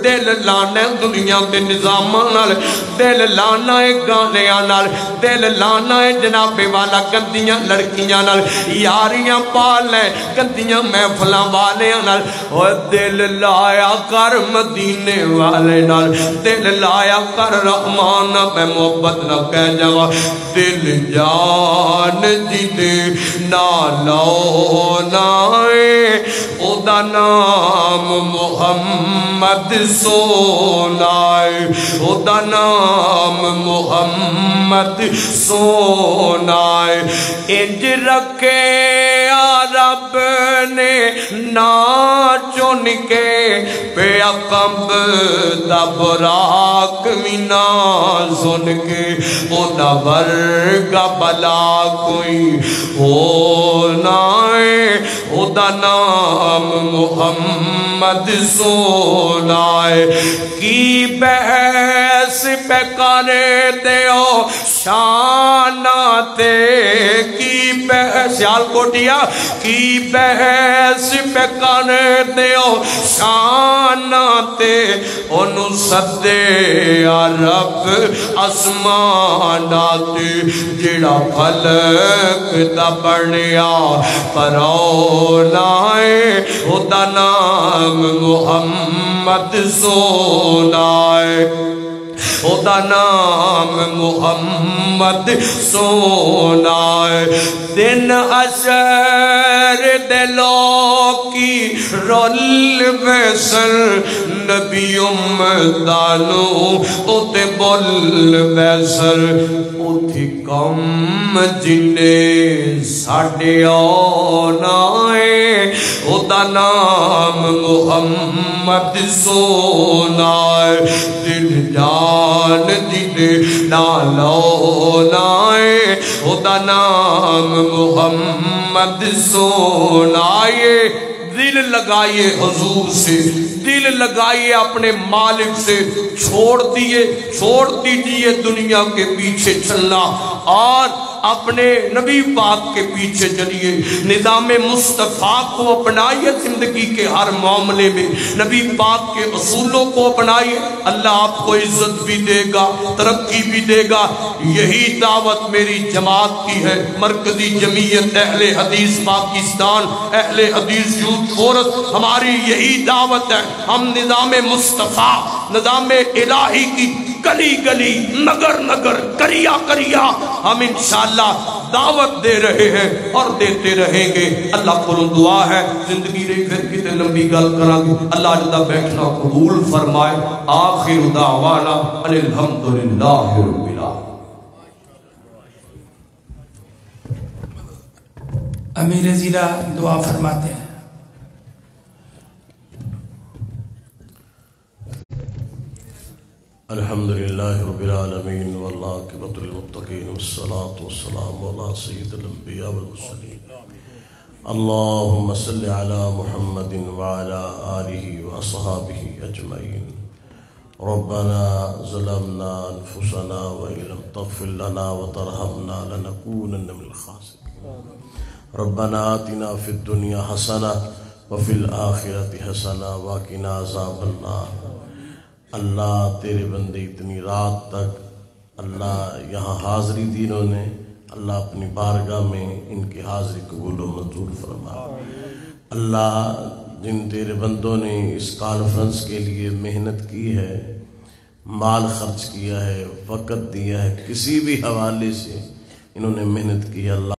Speaker 9: دل لانا دنیا دے نظاماں نال، دل لانا ہے گانیاں نال، دل لانا ہے جناب والا گندیاں لڑکیاں نال، یاریاں پال ہے گندیاں محفلاں والیاں نال، اور دل لایا کر مدینے والے نال، دل لایا کر رحمان میں محبت نہ کہہ جاوا، دل جان جدے نالو نائے، او دا نام محمد سونائے، او دا نام محمد سونائے۔ انج رکھے رب نے نا چن کے پہ اقب دا براق مینا سن کے، او دا ورگا بلا کوئی ہونا ہے، او دا نام محمد سونا ہے۔ کی بحث پہ کرے دیو شاناتے، کی بحث سیال کوٹیا، کی بحث پہ کرے دیو شاناتے، انو سدے عرب اسمانات، جڑا فلک دا بڑیا پرونائے، او دا نام محمد سونائے، او دا نام محمد سونائے۔ دن عشر دلوں کی رول بیسر نبی امدانو اوتے بول بیسر اوتھی کم جنے ساڑے آنا ہے او دا نام محمد سونا ہے دل جان جنے نالونا ہے او دا نام محمد سونا ہے دل لگائیے حضور سے دل لگائیے اپنے مالک سے چھوڑ دیجئے دنیا کے پیچھے چلنا اور اپنے نبی پاک کے پیچھے چلیے نظام مصطفیٰ کو اپنائیے زندگی کے ہر معاملے میں نبی پاک کے اصولوں کو اپنائیے اللہ آپ کو عزت بھی دے گا ترقی بھی دے گا یہی دعوت میری جماعت کی ہے مرکزی جمعیت اہل حدیث پاکستان اہل حدیث یوتھ فورس ہماری یہی دعوت ہے ہم نظام مصطفیٰ نظام الہی کی گلی گلی نگر نگر کریا کریا ہم انشاءاللہ دعوت دے رہے ہیں اور دیتے رہیں گے اللہ کو دعا ہے زندگی رہی پھر کتے لمبی گل کرانگے اللہ جدہ بیٹھنا قبول فرمائے آخر دعوانا الحمدللہ رب العالمین
Speaker 4: امیر ضلع دعا فرماتے ہیں
Speaker 10: الحمدللہ رب العالمین والعاقبۃ للمتقین والصلاة والسلام علی سید الانبیاء والمرسلین اللہم صل علی محمد وعلی آلہ واصحابہ اجمعین ربنا ظلمنا انفسنا وإن لم تغفر لنا وترحمنا لنكونن من الخاسرین ربنا آتنا فی الدنیا حسنہ وفی الآخرۃ حسنہ وقنا عذاب النار اللہ تیرے بندے اتنی رات تک اللہ یہاں حاضری دی انہوں نے اللہ اپنی بارگاہ میں ان کی حاضری قبول و منظور فرما اللہ جن تیرے بندوں نے اس کانفرنس کے لیے محنت کی ہے مال خرچ کیا ہے وقت دیا ہے کسی بھی حوالے سے انہوں نے محنت کی اللہ